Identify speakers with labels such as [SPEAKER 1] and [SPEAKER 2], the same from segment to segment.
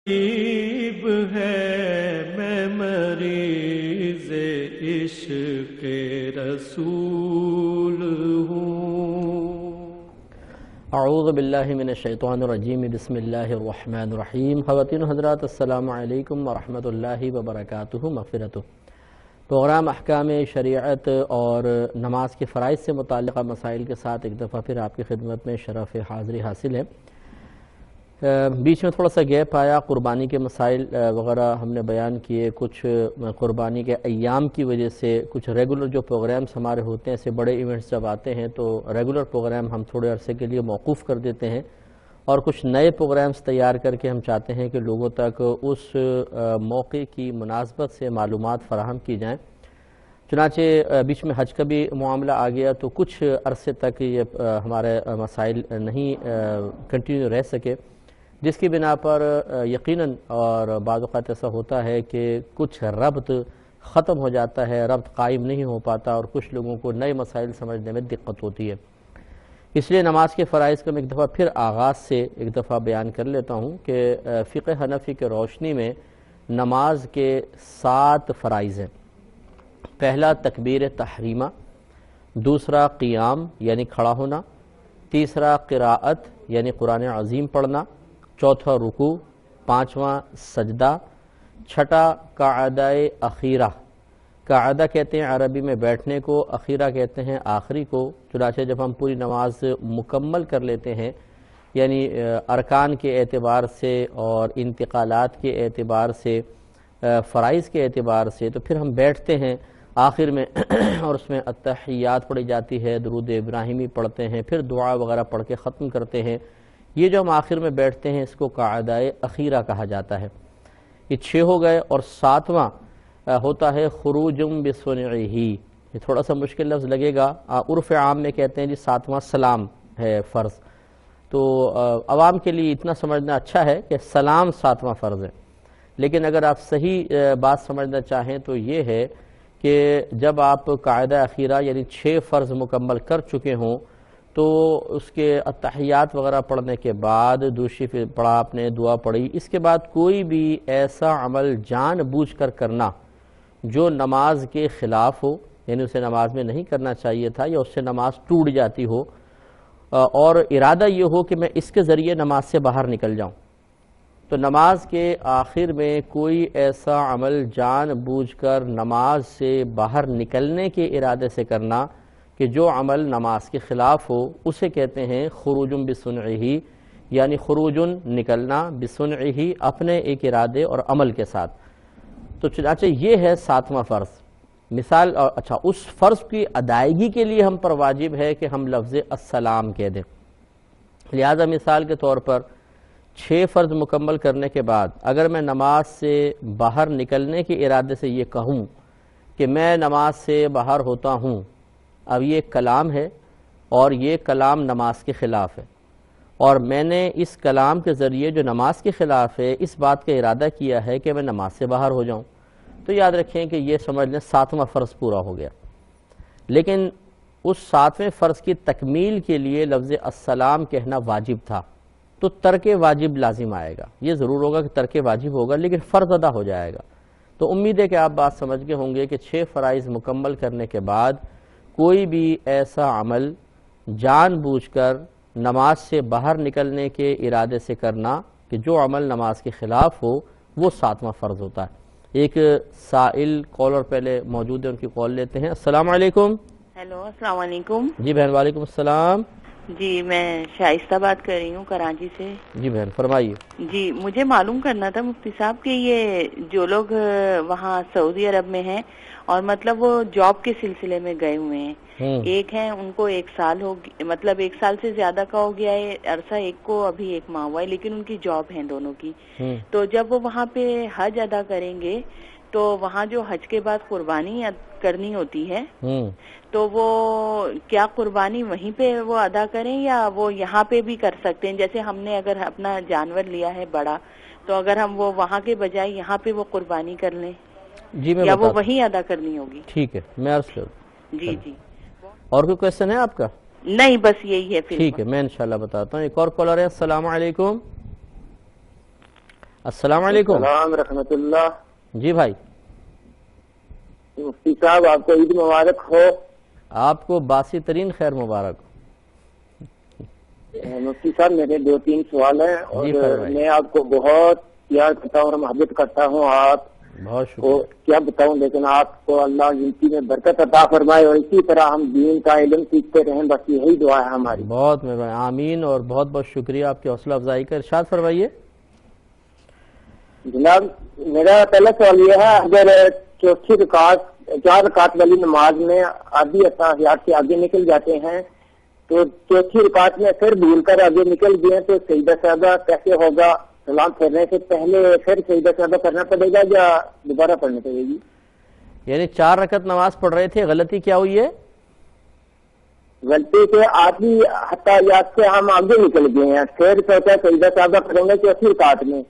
[SPEAKER 1] طبیب ہے میں مریض عشق رسول ہوں۔
[SPEAKER 2] اعوذ باللہ من الشیطان الرجیم، بسم اللہ الرحمن الرحیم۔ خواتین و حضرات، السلام علیکم ورحمۃ اللہ وبرکاتہ۔ مغفرتہ پروگرام احکام شریعت اور نماز کے فرائض سے متعلقہ مسائل کے ساتھ ایک دفعہ پھر آپ کی خدمت میں شرف حاضری حاصل ہے۔ بیچ میں تھوڑا سا گیپ آیا، قربانی کے مسائل وغیرہ ہم نے بیان کیے، کچھ قربانی کے ایام کی وجہ سے کچھ ریگولر جو پروگرامز ہمارے ہوتے ہیں، ایسے بڑے ایونٹس جب آتے ہیں تو ریگولر پروگرام ہم تھوڑے عرصے کے لیے موقوف کر دیتے ہیں اور کچھ نئے پروگرامز تیار کر کے ہم چاہتے ہیں کہ لوگوں تک اس موقع کی مناسبت سے معلومات فراہم کی جائیں۔ چنانچہ بیچ میں حج کا بھی معاملہ آ گیا تو کچھ عرصے تک یہ ہمارے مسائل نہیں کنٹینیو رہ سکے، جس کی بنا پر یقیناً اور بعض اوقات ایسا ہوتا ہے کہ کچھ ربط ختم ہو جاتا ہے، ربط قائم نہیں ہو پاتا اور کچھ لوگوں کو نئے مسائل سمجھنے میں دقت ہوتی ہے۔ اس لیے نماز کے فرائض کا میں ایک دفعہ پھر آغاز سے ایک دفعہ بیان کر لیتا ہوں کہ فقہ حنفی کے روشنی میں نماز کے 7 فرائض ہیں۔ پہلا تکبیر تحریمہ، دوسرا قیام یعنی کھڑا ہونا، تیسرا قراءت یعنی قرآن عظیم پڑھنا، چوتھا رکوع، پانچواں سجدہ، چھٹا قعدہ اخیرہ۔ قعدہ کہتے ہیں عربی میں بیٹھنے کو، اخیرہ کہتے ہیں آخری کو۔ چنانچہ جب ہم پوری نماز مکمل کر لیتے ہیں، یعنی ارکان کے اعتبار سے اور انتقالات کے اعتبار سے، فرائض کے اعتبار سے، تو پھر ہم بیٹھتے ہیں آخر میں اور اس میں التحیات پڑھی جاتی ہے، درود ابراہیمی پڑھتے ہیں، پھر دعا وغیرہ پڑھ کے ختم کرتے ہیں۔ یہ جو ہم آخر میں بیٹھتے ہیں اس کو قعدہ اخیرہ کہا جاتا ہے۔ یہ 6 ہو گئے، اور 7واں ہوتا ہے خروج بصنعہ۔ یہ تھوڑا سا مشکل لفظ لگے گا، عرف عام میں کہتے ہیں جی 7واں سلام ہے فرض، تو عوام کے لیے اتنا سمجھنا اچھا ہے کہ سلام 7واں فرض ہے، لیکن اگر آپ صحیح بات سمجھنا چاہیں تو یہ ہے کہ جب آپ قعدہ اخیرہ یعنی 6 فرض مکمل کر چکے ہوں تو اس کے التحیات وغیرہ پڑھنے کے بعد دوسری پڑھا آپ نے، دعا پڑھی، اس کے بعد کوئی بھی ایسا عمل جان بوجھ کر کرنا جو نماز کے خلاف ہو، یعنی اسے نماز میں نہیں کرنا چاہیے تھا یا اس سے نماز ٹوٹ جاتی ہو، اور ارادہ یہ ہو کہ میں اس کے ذریعے نماز سے باہر نکل جاؤں، تو نماز کے آخر میں کوئی ایسا عمل جان بوجھ کر نماز سے باہر نکلنے کے ارادے سے کرنا کہ جو عمل نماز کے خلاف ہو، اسے کہتے ہیں خروج بصنعہ، یعنی خروج نکلنا، بصنعہ اپنے ایک ارادے اور عمل کے ساتھ۔ تو چنانچہ یہ ہے 7واں فرض۔ مثال، اچھا، اس فرض کی ادائیگی کے لیے ہم پر واجب ہے کہ ہم لفظ السلام کہہ دیں۔ لہذا مثال کے طور پر 6 فرض مکمل کرنے کے بعد اگر میں نماز سے باہر نکلنے کے ارادے سے یہ کہوں کہ میں نماز سے باہر ہوتا ہوں، اب یہ کلام ہے اور یہ کلام نماز کے خلاف ہے، اور میں نے اس کلام کے ذریعے جو نماز کے خلاف ہے اس بات کا ارادہ کیا ہے کہ میں نماز سے باہر ہو جاؤں، تو یاد رکھیں کہ یہ سمجھ لیں 7واں فرض پورا ہو گیا۔ لیکن اس 7ویں فرض کی تکمیل کے لیے لفظ السلام کہنا واجب تھا، تو ترک واجب لازم آئے گا۔ یہ ضرور ہوگا کہ ترک واجب ہوگا لیکن فرض ادا ہو جائے گا۔ تو امید ہے کہ آپ بات سمجھ گئے ہوں گے کہ 6 فرائض مکمل کرنے کے بعد کوئی بھی ایسا عمل جان بوجھ کر نماز سے باہر نکلنے کے ارادے سے کرنا کہ جو عمل نماز کے خلاف ہو، وہ 7واں فرض ہوتا ہے۔ ایک سائل کالر پہلے موجود ہے، ان کی کال لیتے ہیں۔ السلام علیکم۔
[SPEAKER 3] ہیلو، السلام علیکم۔
[SPEAKER 2] جی بہن، وعلیکم السلام۔
[SPEAKER 3] جی، میں شائستہ بات کر رہی ہوں کراچی سے۔
[SPEAKER 2] جی بہن فرمائیے۔
[SPEAKER 3] جی، مجھے معلوم کرنا تھا مفتی صاحب کہ یہ جو لوگ وہاں سعودی عرب میں ہیں اور مطلب وہ جاب کے سلسلے میں گئے ہوئے ہیں، ایک ہیں ان کو 1 سال ہو گیا، مطلب 1 سال سے زیادہ کا ہو گیا ہے عرصہ، ایک کو ابھی 1 ماہ ہوا ہے، لیکن ان کی جاب ہیں دونوں کی، تو جب وہ وہاں پہ حج ادا کریں گے تو وہاں جو حج کے بعد قربانی کرنی ہوتی ہے، تو وہ کیا قربانی وہیں پہ وہ ادا کریں یا وہ یہاں پہ بھی کر سکتے ہیں؟ جیسے ہم نے اگر اپنا جانور لیا ہے بڑا، تو اگر ہم وہ وہاں کے بجائے یہاں پہ وہ قربانی کر لیں،
[SPEAKER 2] جی میں
[SPEAKER 3] یا وہ وہیں ادا کرنی ہوگی؟
[SPEAKER 2] ٹھیک ہے، میں عرض کروں۔
[SPEAKER 3] جی جی،
[SPEAKER 2] اور کوئی کویسچن ہے آپ کا؟
[SPEAKER 3] نہیں، بس یہی ہے۔
[SPEAKER 2] ٹھیک ہے، میں انشاءاللہ بتاتا ہوں۔ ایک اور کالر ہے۔ السلام علیکم۔ السلام علیکم.
[SPEAKER 4] السلام رحمۃ اللہ.
[SPEAKER 2] جی بھائی.
[SPEAKER 4] مفتی صاحب آپ کو عید مبارک ہو.
[SPEAKER 2] آپ کو باسی ترین خیر مبارک.
[SPEAKER 4] مفتی صاحب میرے 2-3 سوال ہیں اور میں آپ کو بہت پیار کرتا ہوں اور محبت کرتا ہوں. آپ
[SPEAKER 2] بہت
[SPEAKER 4] کو کیا بتاؤں, لیکن آپ کو اللہ زندگی میں برکت عطا فرمائے اور اسی طرح ہم دین کا علم سیکھتے رہیں, بس یہی دعا ہے ہماری.
[SPEAKER 2] بہت مہربانی, آمین. اور بہت بہت شکریہ آپ کی حوصلہ افزائی کا. ارشاد فرمائیے.
[SPEAKER 4] جناب میرا پہلا سوال یہ ہے, اگر چوتھی رکعت 4 رکعت والی نماز میں آدھی اتحیات سے آگے نکل جاتے ہیں تو چوتھی رکعت میں پھر بھول کر آگے نکل گئے تو سجدہ سادہ کیسے ہوگا؟ سلام پھیرنے سے پہلے پھر سجدہ سادہ کرنا پڑے گا یا دوبارہ پڑھنی پڑے گی؟
[SPEAKER 2] یعنی 4 رکعت نماز پڑھ رہے تھے, غلطی کیا ہوئی ہے؟
[SPEAKER 4] غلطی سے آدھی اتحیات سے ہم آگے نکل گئے ہیں, پھر سوچا سجدہ سادہ کریں گے چوتھی رکعت میں,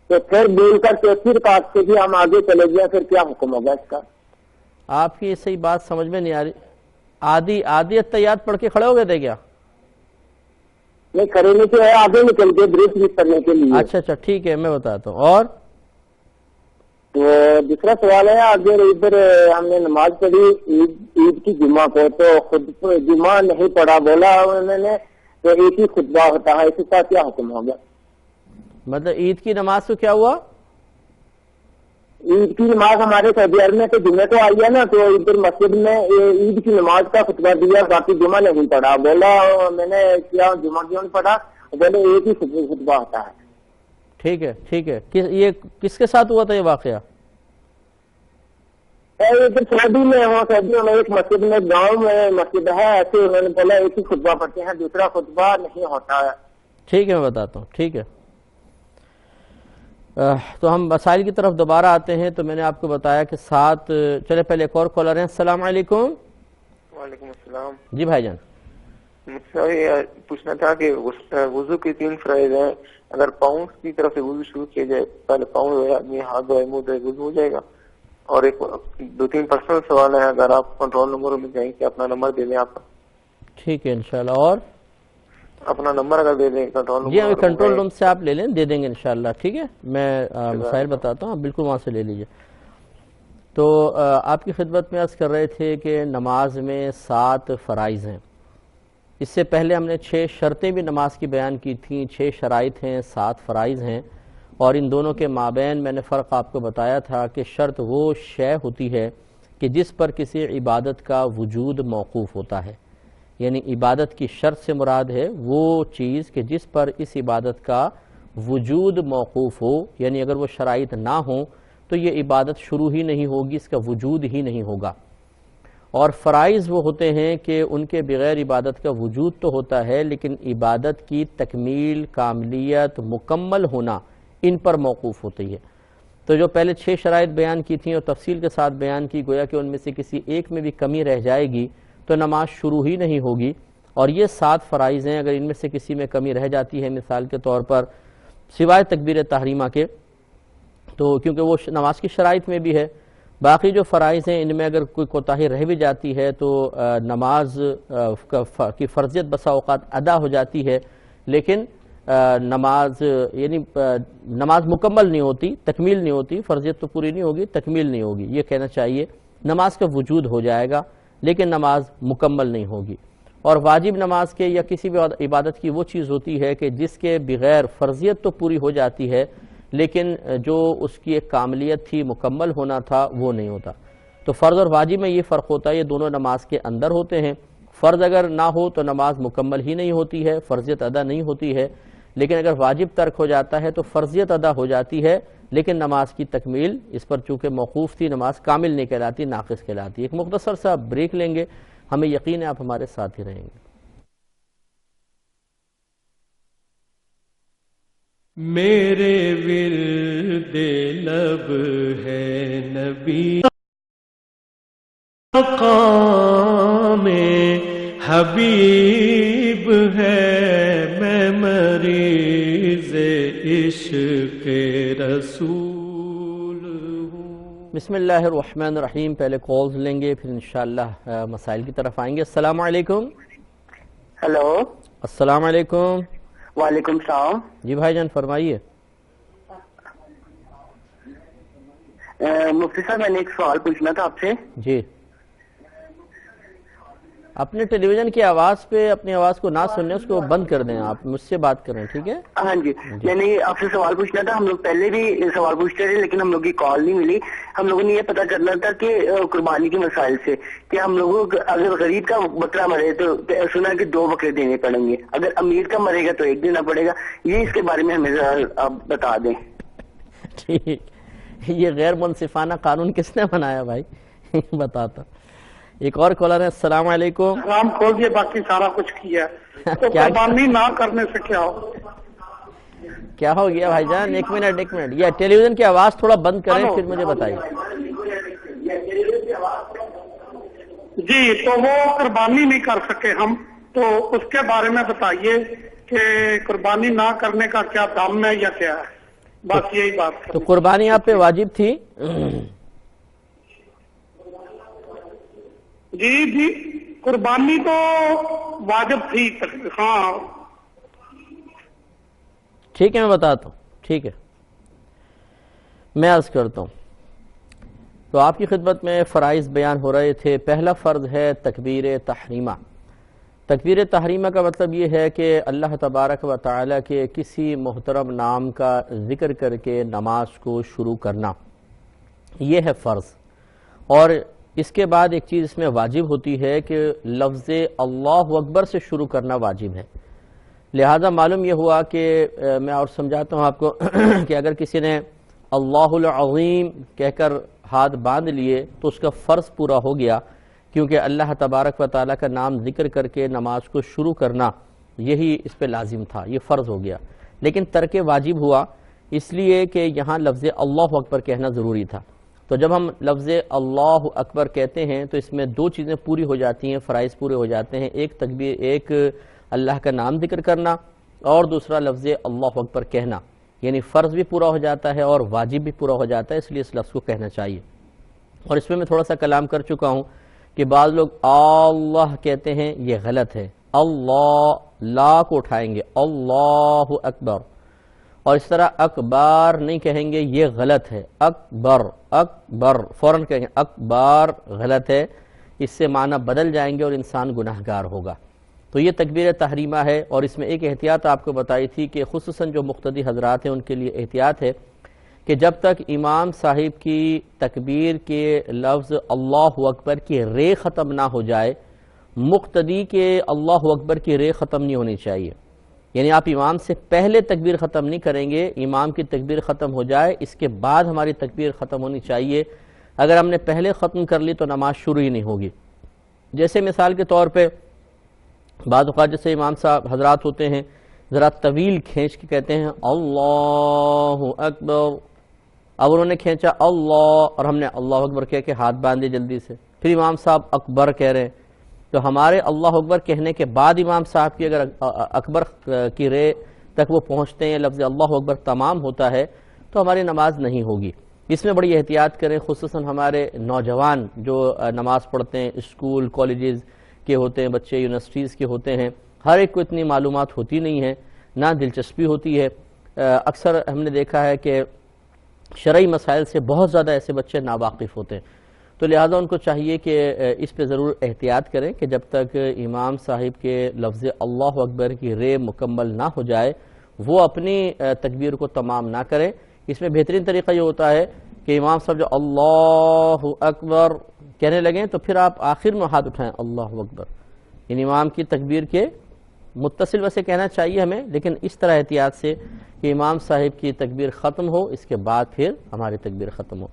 [SPEAKER 4] تو پھر بھول کر چوتھی رکعت سے بھی ہم آگے چلے گئے, پھر کیا حکم ہوگا اس کا؟
[SPEAKER 2] آپ کی صحیح بات سمجھ میں نہیں آ رہی. آدھی اتحیات پڑھ کے کھڑے ہو گئے تھے کیا؟
[SPEAKER 4] نہیں, کھڑے نہیں تھے, آگے نکل گئے درست کرنے کے لیے.
[SPEAKER 2] اچھا ٹھیک ہے, میں بتاتا ہوں. اور
[SPEAKER 4] تو دوسرا سوال ہے, اگر ادھر ہم نے نماز پڑھی عید کی جمعہ کو تو خود جمعہ نہیں پڑھا, بولا انہوں نے تو ایک ہی خطبہ ہوتا ہے, اس کا کیا حکم ہوگا؟
[SPEAKER 2] مطلب عید کی نماز کو کیا ہوا؟
[SPEAKER 4] عید کی نماز ہمارے سعودی عرب میں تو جمعے کو آئی ہے نا, تو ادھر مسجد میں عید کی نماز کا خطبہ دیا, باقی جمعہ نہیں پڑھا. بولا میں نے کیا جمعہ کیوں نہیں پڑھا؟ بولے ایک ہی خطبہ ہوتا ہے.
[SPEAKER 2] ٹھیک ہے. یہ کس کے ساتھ ہوا تھا یہ واقعہ؟
[SPEAKER 4] ادھر سعودی میں ہوں, سعودی میں ایک مسجد میں, گاؤں میں مسجد ہے, ایسے انہوں نے بولا ایک ہی خطبہ پڑھتے ہیں, دوسرا خطبہ نہیں ہوتا ہے.
[SPEAKER 2] ٹھیک ہے, میں بتاتا ہوں. ٹھیک ہے, تو ہم مسائل کی طرف دوبارہ آتے ہیں. تو میں نے آپ کو بتایا کہ 7 چلے پہلے ایک اور کالر ہیں. السلام علیکم.
[SPEAKER 5] وعلیکم السلام.
[SPEAKER 2] جی بھائی جان.
[SPEAKER 5] مجھ سے یہ پوچھنا تھا کہ وضو کے 3 فرائض ہیں, اگر پاؤں کی طرف سے وضو شروع کیا جائے, پہلے پاؤں دھوئے آدمی, ہاتھ دھوئے, منہ دھوئے, وضو ہو جائے گا؟ اور ایک 2-3 پرسنل سوال ہیں, اگر آپ کنٹرول نمبر میں جائیں کہ اپنا نمبر دے دیں آپ کا.
[SPEAKER 2] ٹھیک ہے انشاءاللہ. اور
[SPEAKER 5] اپنا نمبر اگر دے دیں کنٹرول
[SPEAKER 2] جی ہمیں کنٹرول روم سے آپ لے لیں, دے دیں گے انشاءاللہ. ٹھیک ہے, میں مسائل بتاتا ہوں, آپ بالکل وہاں سے لے لیجئے. تو آپ کی خدمت میں عرض کر رہے تھے کہ نماز میں 7 فرائض ہیں. اس سے پہلے ہم نے 6 شرطیں بھی نماز کی بیان کی تھیں. 6 شرائط ہیں, 7 فرائض ہیں, اور ان دونوں کے مابین میں نے فرق آپ کو بتایا تھا کہ شرط وہ شے ہوتی ہے کہ جس پر کسی عبادت کا وجود موقوف ہوتا ہے. یعنی عبادت کی شرط سے مراد ہے وہ چیز کہ جس پر اس عبادت کا وجود موقوف ہو, یعنی اگر وہ شرائط نہ ہوں تو یہ عبادت شروع ہی نہیں ہوگی, اس کا وجود ہی نہیں ہوگا. اور فرائض وہ ہوتے ہیں کہ ان کے بغیر عبادت کا وجود تو ہوتا ہے لیکن عبادت کی تکمیل, کاملیت, مکمل ہونا ان پر موقوف ہوتی ہے. تو جو پہلے 6 شرائط بیان کی تھیں اور تفصیل کے ساتھ بیان کی, گویا کہ ان میں سے کسی ایک میں بھی کمی رہ جائے گی تو نماز شروع ہی نہیں ہوگی. اور یہ 7 فرائض ہیں, اگر ان میں سے کسی میں کمی رہ جاتی ہے, مثال کے طور پر سوائے تکبیر تحریمہ کے, تو کیونکہ وہ نماز کی شرائط میں بھی ہے, باقی جو فرائض ہیں ان میں اگر کوئی کوتاہی رہ بھی جاتی ہے تو نماز کی فرضیت بسا اوقات ادا ہو جاتی ہے, لیکن نماز یعنی نماز مکمل نہیں ہوتی, تکمیل نہیں ہوتی. فرضیت تو پوری نہیں ہوگی, تکمیل نہیں ہوگی, یہ کہنا چاہیے. نماز کا وجود ہو جائے گا لیکن نماز مکمل نہیں ہوگی. اور واجب نماز کے یا کسی بھی عبادت کی وہ چیز ہوتی ہے کہ جس کے بغیر فرضیت تو پوری ہو جاتی ہے لیکن جو اس کی ایک کاملیت تھی, مکمل ہونا تھا, وہ نہیں ہوتا. تو فرض اور واجب میں یہ فرق ہوتا ہے, یہ دونوں نماز کے اندر ہوتے ہیں. فرض اگر نہ ہو تو نماز مکمل ہی نہیں ہوتی ہے, فرضیت ادا نہیں ہوتی ہے. لیکن اگر واجب ترک ہو جاتا ہے تو فرضیت ادا ہو جاتی ہے لیکن نماز کی تکمیل اس پر چونکہ موقوف تھی, نماز کامل نہیں کہلاتی, ناقص کہلاتی. ایک مختصر سا بریک لیں گے, ہمیں یقین ہے آپ ہمارے ساتھ ہی رہیں گے.
[SPEAKER 1] میرے ورد لب ہے نبی مقام حبیب ہے, میں مریض عشق رسول ہوں.
[SPEAKER 2] بسم اللہ الرحمن الرحیم. پہلے کالز لیں گے پھر انشاءاللہ مسائل کی طرف آئیں گے. السلام علیکم.
[SPEAKER 4] ہلو.
[SPEAKER 2] السلام علیکم.
[SPEAKER 4] وعلیکم السلام.
[SPEAKER 2] جی بھائی جان فرمائیے.
[SPEAKER 4] مفتی صاحب میں نے ایک سوال پوچھنا تھا آپ سے.
[SPEAKER 2] جی اپنے ٹیلی ویژن کی آواز پہ اپنی آواز کو نہ سننے اس کو بند کر دیں, آپ مجھ سے بات کریں, ٹھیک ہے؟
[SPEAKER 4] ہاں جی, میں نے آپ سے سوال پوچھنا تھا. ہم لوگ پہلے بھی سوال پوچھتے تھے لیکن ہم لوگ کی کال نہیں ملی. ہم لوگوں نے یہ پتا کرنا تھا کہ قربانی کے مسائل سے کہ ہم لوگوں کو اگر غریب کا بکرا مرے تو سنا کہ 2 بکرے دینے پڑیں گے, اگر امیر کا مرے گا تو 1 دینا پڑے گا. یہ اس کے بارے میں ہمیں ذرا آپ بتا دیں.
[SPEAKER 2] ٹھیک, یہ غیر منصفانہ قانون کس نے بنایا بھائی؟ بتاتا. ایک اور کالر ہے. السلام علیکم.
[SPEAKER 6] رام کھول دیا, باقی سارا کچھ کیا تو قربانی نہ کرنے سے کیا ہو؟
[SPEAKER 2] کیا ہو گیا بھائی جان؟ ایک منٹ, یہ ٹیلی ویژن کی آواز تھوڑا بند کریں پھر مجھے بتائیے.
[SPEAKER 6] جی تو وہ قربانی نہیں کر سکے ہم, تو اس کے بارے میں بتائیے کہ قربانی نہ کرنے کا کیا دم ہے یا کیا ہے, بس یہی بات.
[SPEAKER 2] تو قربانی آپ پہ واجب تھی؟
[SPEAKER 6] جی قربانی تو واجب تھی. ہاں
[SPEAKER 2] ٹھیک ہے, میں بتاتا ہوں. ٹھیک ہے, میں عرض کرتا ہوں. تو آپ کی خدمت میں فرائض بیان ہو رہے تھے. پہلا فرض ہے تکبیر تحریمہ. تکبیر تحریمہ کا مطلب یہ ہے کہ اللہ تبارک و تعالیٰ کے کسی محترم نام کا ذکر کر کے نماز کو شروع کرنا, یہ ہے فرض. اور اس کے بعد ایک چیز اس میں واجب ہوتی ہے کہ لفظ اللہ اکبر سے شروع کرنا واجب ہے. لہذا معلوم یہ ہوا کہ میں اور سمجھاتا ہوں آپ کو کہ اگر کسی نے اللہ العظیم کہہ کر ہاتھ باندھ لیے تو اس کا فرض پورا ہو گیا, کیونکہ اللہ تبارک و تعالیٰ کا نام ذکر کر کے نماز کو شروع کرنا یہی اس پہ لازم تھا, یہ فرض ہو گیا. لیکن ترک واجب ہوا اس لیے کہ یہاں لفظ اللہ اکبر کہنا ضروری تھا. تو جب ہم لفظ اللہ اکبر کہتے ہیں تو اس میں 2 چیزیں پوری ہو جاتی ہیں, فرائض پورے ہو جاتے ہیں. ایک تکبیر, ایک اللہ کا نام ذکر کرنا, اور دوسرا لفظ اللہ اکبر کہنا. یعنی فرض بھی پورا ہو جاتا ہے اور واجب بھی پورا ہو جاتا ہے, اس لیے اس لفظ کو کہنا چاہیے. اور اس میں تھوڑا سا کلام کر چکا ہوں کہ بعض لوگ اللہ کہتے ہیں, یہ غلط ہے. اللہ لا کو اٹھائیں گے, اللہ اکبر, اور اس طرح اکبر نہیں کہیں گے, یہ غلط ہے. اکبر فوراً کہیں گے, اکبر غلط ہے. اس سے معنی بدل جائیں گے اور انسان گناہگار ہوگا. تو یہ تکبیر تحریمہ ہے. اور اس میں ایک احتیاط آپ کو بتائی تھی کہ خصوصاً جو مقتدی حضرات ہیں ان کے لیے احتیاط ہے کہ جب تک امام صاحب کی تکبیر کے لفظ اللہ اکبر کی رے ختم نہ ہو جائے, مقتدی کے اللہ اکبر کی رے ختم نہیں ہونی چاہیے. یعنی آپ امام سے پہلے تکبیر ختم نہیں کریں گے, امام کی تکبیر ختم ہو جائے اس کے بعد ہماری تکبیر ختم ہونی چاہیے. اگر ہم نے پہلے ختم کر لی تو نماز شروع ہی نہیں ہوگی. جیسے مثال کے طور پہ بعض اوقات جیسے امام صاحب حضرات ہوتے ہیں ذرا طویل کھینچ کے کہتے ہیں اللہ اکبر, اب انہوں نے کھینچا اللہ اور ہم نے اللہ اکبر کہہ کے ہاتھ باندھے جلدی سے, پھر امام صاحب اکبر کہہ رہے ہیں. تو ہمارے اللہ اکبر کہنے کے بعد امام صاحب کی اگر اکبر کی رے تک وہ پہنچتے ہیں, لفظ اللہ اکبر تمام ہوتا ہے, تو ہماری نماز نہیں ہوگی. اس میں بڑی احتیاط کریں, خصوصاً ہمارے نوجوان جو نماز پڑھتے ہیں, اسکول کالجز کے ہوتے ہیں بچے, یونیورسٹیز کے ہوتے ہیں. ہر ایک کو اتنی معلومات ہوتی نہیں ہے, نہ دلچسپی ہوتی ہے. اکثر ہم نے دیکھا ہے کہ شرعی مسائل سے بہت زیادہ ایسے بچے ناواقف ہوتے ہیں. تو لہذا ان کو چاہیے کہ اس پہ ضرور احتیاط کریں کہ جب تک امام صاحب کے لفظ اللہ اکبر کی رے مکمل نہ ہو جائے وہ اپنی تکبیر کو تمام نہ کریں. اس میں بہترین طریقہ یہ ہوتا ہے کہ امام صاحب جو اللہ اکبر کہنے لگیں تو پھر آپ آخر میں ہاتھ اٹھائیں اللہ اکبر. یعنی امام کی تکبیر کے متصل ویسے کہنا چاہیے ہمیں, لیکن اس طرح احتیاط سے کہ امام صاحب کی تکبیر ختم ہو اس کے بعد پھر ہماری تکبیر ختم ہو.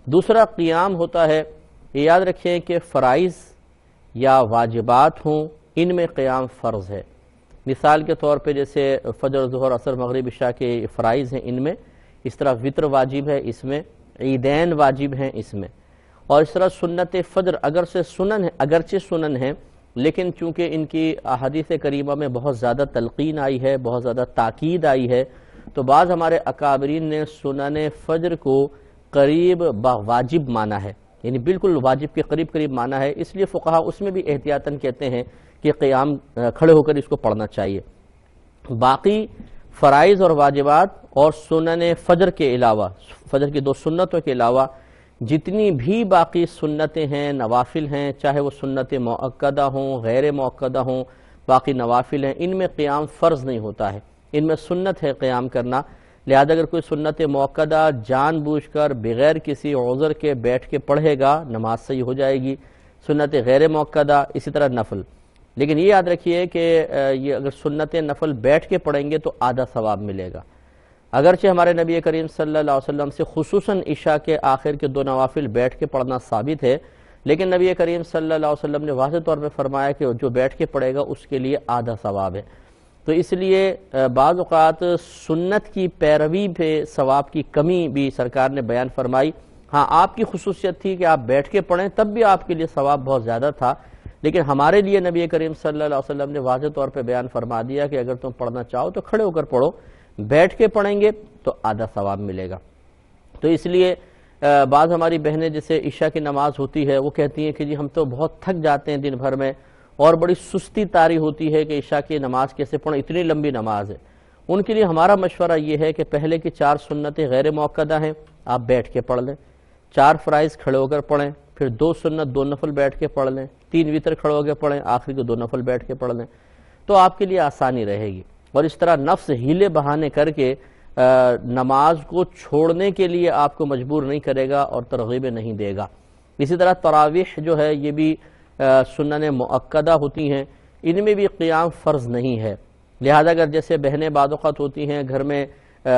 [SPEAKER 2] دوسرا قیام ہوتا ہے. یہ یاد رکھیں کہ فرائض یا واجبات ہوں ان میں قیام فرض ہے. مثال کے طور پہ جیسے فجر, ظہر, عصر, مغرب, عشاء کے فرائض ہیں ان میں, اس طرح وطر واجب ہے اس میں, عیدین واجب ہیں اس میں, اور اس طرح سنت فجر اگرچہ سنن ہیں لیکن چونکہ ان کی احادیث کریمہ میں بہت زیادہ تلقین آئی ہے, بہت زیادہ تاکید آئی ہے, تو بعض ہمارے اکابرین نے سنن فجر کو قریب واجب مانا ہے, یعنی بالکل واجب کے قریب مانا ہے. اس لیے فقہا اس میں بھی احتیاطاً کہتے ہیں کہ قیام کھڑے ہو کر اس کو پڑھنا چاہیے. باقی فرائض اور واجبات اور سنن فجر کے علاوہ، فجر کی 2 سنتوں کے علاوہ جتنی بھی باقی سنتیں ہیں، نوافل ہیں، چاہے وہ سنت مؤکدہ ہوں، غیر مؤکدہ ہوں، باقی نوافل ہیں، ان میں قیام فرض نہیں ہوتا ہے، ان میں سنت ہے قیام کرنا۔ لہذا اگر کوئی سنت مؤکدہ جان بوجھ کر بغیر کسی عذر کے بیٹھ کے پڑھے گا، نماز صحیح ہو جائے گی۔ سنت غیر مؤکدہ، اسی طرح نفل۔ لیکن یہ یاد رکھیے کہ یہ اگر سنت نفل بیٹھ کے پڑھیں گے تو آدھا ثواب ملے گا۔ اگرچہ ہمارے نبی کریم صلی اللہ علیہ وسلم سے خصوصاً عشاء کے آخر کے 2 نوافل بیٹھ کے پڑھنا ثابت ہے، لیکن نبی کریم صلی اللہ علیہ وسلم نے واضح طور پہ فرمایا کہ جو بیٹھ کے پڑھے گا اس کے لیے آدھا ثواب ہے۔ تو اس لیے بعض اوقات سنت کی پیروی پہ ثواب کی کمی بھی سرکار نے بیان فرمائی۔ ہاں، آپ کی خصوصیت تھی کہ آپ بیٹھ کے پڑھیں، تب بھی آپ کے لیے ثواب بہت زیادہ تھا، لیکن ہمارے لیے نبی کریم صلی اللہ علیہ وسلم نے واضح طور پہ بیان فرما دیا کہ اگر تم پڑھنا چاہو تو کھڑے ہو کر پڑھو، بیٹھ کے پڑھیں گے تو آدھا ثواب ملے گا۔ تو اس لیے بعض ہماری بہنیں جیسے عشاء کی نماز ہوتی ہے وہ کہتی ہیں کہ جی ہم تو بہت تھک جاتے ہیں دن بھر میں، اور بڑی سستی طاری ہوتی ہے کہ عشاء کی نماز کیسے پڑھیں، اتنی لمبی نماز ہے۔ ان کے لیے ہمارا مشورہ یہ ہے کہ پہلے کی 4 سنتیں غیر مؤکدہ ہیں، آپ بیٹھ کے پڑھ لیں، 4 فرائض کھڑے ہو کر پڑھیں، پھر 2 سنت 2 نفل بیٹھ کے پڑھ لیں، 3 وتر کھڑے ہو کے پڑھیں، آخری کو 2 نفل بیٹھ کے پڑھ لیں، تو آپ کے لیے آسانی رہے گی۔ اور اس طرح نفس ہیلے بہانے کر کے نماز کو چھوڑنے کے لیے آپ کو مجبور نہیں کرے گا اور ترغیبیں نہیں دے گا۔ اسی طرح تراویح جو ہے یہ بھی سنن مؤکدہ ہوتی ہیں، ان میں بھی قیام فرض نہیں ہے۔ لہذا اگر جیسے بہنیں بعض اوقات ہوتی ہیں گھر میں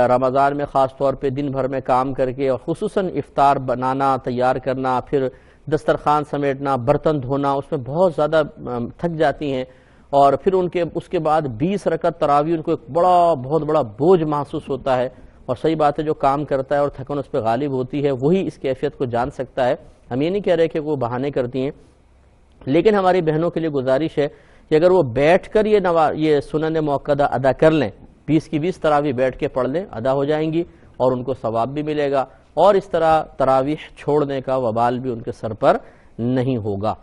[SPEAKER 2] رمضان میں خاص طور پہ دن بھر میں کام کر کے، اور خصوصاً افطار بنانا، تیار کرنا، پھر دسترخوان سمیٹنا، برتن دھونا، اس میں بہت زیادہ تھک جاتی ہیں، اور پھر اس کے بعد 20 رکعت تراویح ان کو ایک بہت بڑا بوجھ محسوس ہوتا ہے۔ اور صحیح بات ہے، جو کام کرتا ہے اور تھکن اس پہ غالب ہوتی ہے وہی اس کیفیت کو جان سکتا ہے۔ ہم یہ نہیں کہہ رہے کہ وہ بہانے کرتی ہیں، لیکن ہماری بہنوں کے لیے گزارش ہے کہ اگر وہ بیٹھ کر یہ سنن مؤکدہ ادا کر لیں، 20 کی 20 تراویح بیٹھ کے پڑھ لیں، ادا ہو جائیں گی اور ان کو ثواب بھی ملے گا، اور اس طرح تراویح چھوڑنے کا وبال بھی ان کے سر پر نہیں ہوگا۔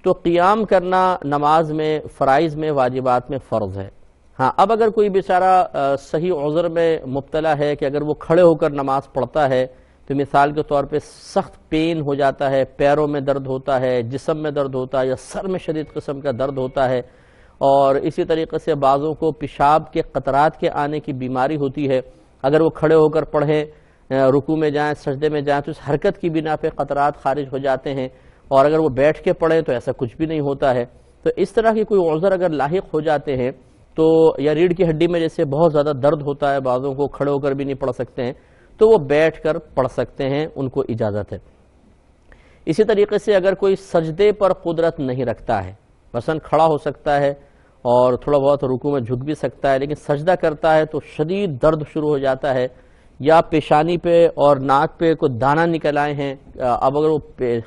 [SPEAKER 2] تو قیام کرنا نماز میں، فرائض میں، واجبات میں فرض ہے۔ ہاں، اب اگر کوئی بیچارہ صحیح عذر میں مبتلا ہے کہ اگر وہ کھڑے ہو کر نماز پڑھتا ہے تو مثال کے طور پہ سخت پین ہو جاتا ہے، پیروں میں درد ہوتا ہے، جسم میں درد ہوتا ہے، یا سر میں شدید قسم کا درد ہوتا ہے، اور اسی طریقے سے بعضوں کو پیشاب کے قطرات کے آنے کی بیماری ہوتی ہے، اگر وہ کھڑے ہو کر پڑھیں، رکوع میں جائیں، سجدے میں جائیں تو اس حرکت کی بنا پہ قطرات خارج ہو جاتے ہیں، اور اگر وہ بیٹھ کے پڑھیں تو ایسا کچھ بھی نہیں ہوتا ہے۔ تو اس طرح کی کوئی عذر اگر لاحق ہو جاتے ہیں تو، یا ریڑھ کی ہڈی میں جیسے بہت زیادہ درد ہوتا ہے، بعضوں کو کھڑے ہو کر بھی نہیں پڑھ سکتے ہیں، تو وہ بیٹھ کر پڑھ سکتے ہیں، ان کو اجازت ہے۔ اسی طریقے سے اگر کوئی سجدے پر قدرت نہیں رکھتا ہے، مثلا کھڑا ہو سکتا ہے اور تھوڑا بہت رکوع میں جھک بھی سکتا ہے، لیکن سجدہ کرتا ہے تو شدید درد شروع ہو جاتا ہے، یا پیشانی پہ اور ناک پہ کوئی دانہ نکل آئے ہیں، اب اگر وہ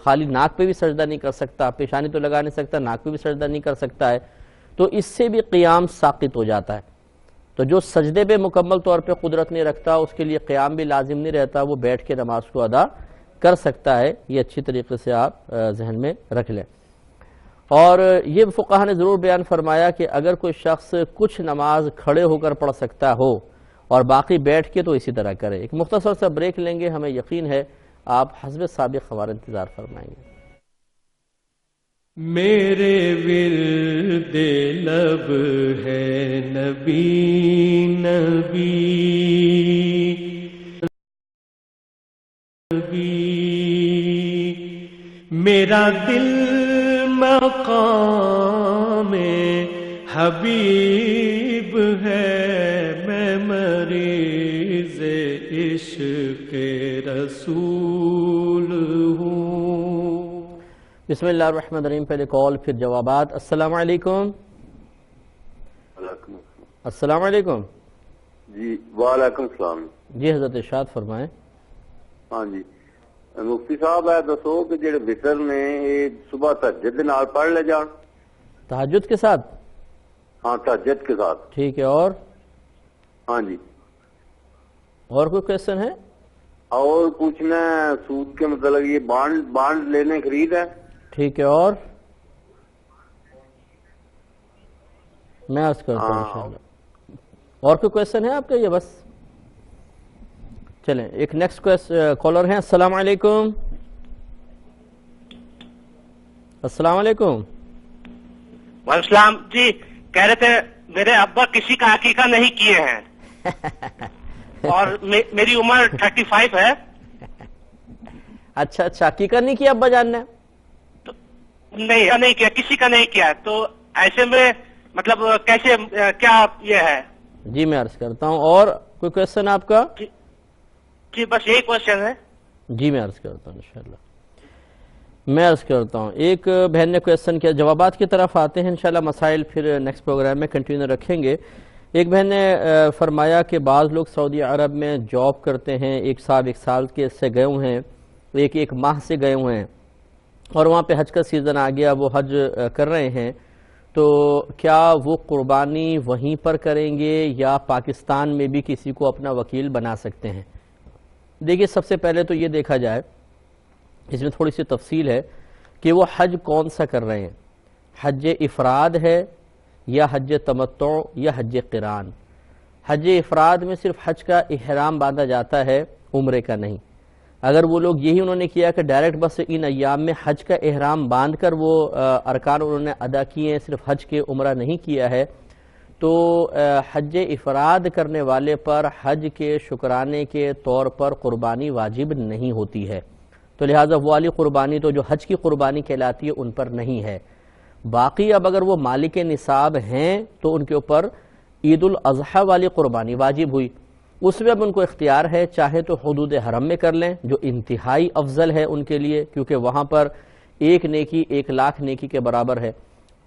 [SPEAKER 2] خالی ناک پہ بھی سجدہ نہیں کر سکتا، پیشانی تو لگا نہیں سکتا، ناک پہ بھی سجدہ نہیں کر سکتا ہے، تو اس سے بھی قیام ساقط ہو جاتا ہے۔ تو جو سجدے پہ مکمل طور پہ قدرت نہیں رکھتا اس کے لیے قیام بھی لازم نہیں رہتا، وہ بیٹھ کے نماز کو ادا کر سکتا ہے۔ یہ اچھی طریقے سے آپ ذہن میں رکھ لیں۔ اور یہ فقہا نے ضرور بیان فرمایا کہ اگر کوئی شخص کچھ نماز کھڑے ہو کر پڑھ سکتا ہو اور باقی بیٹھ کے تو اسی طرح کرے۔ ایک مختصر سا بریک لیں گے، ہمیں یقین ہے آپ حسب سابق ہمارا انتظار فرمائیں گے۔
[SPEAKER 1] میرے ورد لب ہے نبی نبی نبی، میرا دل مقام حبیب ہے، میں مریض عشق رسول ہوں۔
[SPEAKER 2] بسم اللہ الرحمن الرحیم، پہلے کال پھر جوابات۔ السلام علیکم۔ السلام علیکم
[SPEAKER 7] جی وعلیکم السلام
[SPEAKER 2] جی، حضرت ارشاد فرمائیں۔
[SPEAKER 7] ہاں جی مفتی صاحب ہے دسو کہ جڑے وتر نے یہ صبح تہجد دے نال پڑھ لے جان؟
[SPEAKER 2] تہجد کے ساتھ؟
[SPEAKER 7] ہاں تہجد کے ساتھ۔
[SPEAKER 2] ٹھیک ہے، اور
[SPEAKER 7] ہاں جی،
[SPEAKER 2] اور کوئی کویشچن ہے؟
[SPEAKER 7] اور پوچھنا ہے سود کے مطلب یہ بانڈ لینے خرید ہے؟
[SPEAKER 2] ٹھیک ہے، اور میں عرض کرتا ہوں انشاءاللہ۔ اور کوئی کویشچن ہے آپ کا؟ یہ بس چلیں ایک نیکسٹ کالر ہیں. السلام علیکم. السلام علیکم.
[SPEAKER 8] وعلیکم السلام. جی کہہ رہے تھے میرے ابا کسی کا عقیقہ نہیں کیے ہیں اور میری عمر 35 ہے.
[SPEAKER 2] اچھا عقیقہ نہیں کیا ابا جان نے؟
[SPEAKER 8] نہیں کیا، کسی کا نہیں کیا. تو ایسے میں مطلب کیسے کیا یہ ہے؟
[SPEAKER 2] جی میں عرض کرتا ہوں. اور کوئی کویشچن آپ کا؟
[SPEAKER 8] جی بس یہی کوشچن ہے.
[SPEAKER 2] جی میں عرض کرتا ہوں انشاءاللہ. میں عرض کرتا ہوں ایک بہن نے کویشچن کیا، جوابات کی طرف آتے ہیں انشاءاللہ. مسائل پھر نیکسٹ پروگرام میں کنٹینیو رکھیں گے. ایک بہن نے فرمایا کہ بعض لوگ سعودی عرب میں جاب کرتے ہیں، ایک سال کے سے گئے ہوئے ہیں، ایک ماہ سے گئے ہوئے ہیں، اور وہاں پہ حج کا سیزن آ گیا، وہ حج کر رہے ہیں. تو کیا وہ قربانی وہیں پر کریں گے یا پاکستان میں بھی کسی کو اپنا وکیل بنا سکتے ہیں؟ دیکھیے سب سے پہلے تو یہ دیکھا جائے، اس میں تھوڑی سی تفصیل ہے کہ وہ حج کون سا کر رہے ہیں. حج افراد ہے یا حج تمتع یا حج قران. حج افراد میں صرف حج کا احرام باندھا جاتا ہے، عمرے کا نہیں. اگر وہ لوگ یہی انہوں نے کیا کہ ڈائریکٹ بس ان ایام میں حج کا احرام باندھ کر وہ ارکان انہوں نے ادا کیے ہیں، صرف حج کے عمرہ نہیں کیا ہے، تو حج افراد کرنے والے پر حج کے شکرانے کے طور پر قربانی واجب نہیں ہوتی ہے. تو لہٰذا وہ والی قربانی تو جو حج کی قربانی کہلاتی ہے ان پر نہیں ہے. باقی اب اگر وہ مالک نصاب ہیں تو ان کے اوپر عید الاضحیٰ والی قربانی واجب ہوئی. اس میں اب ان کو اختیار ہے، چاہے تو حدود حرم میں کر لیں جو انتہائی افضل ہے ان کے لیے، کیونکہ وہاں پر ایک نیکی 1,00,000 نیکی کے برابر ہے.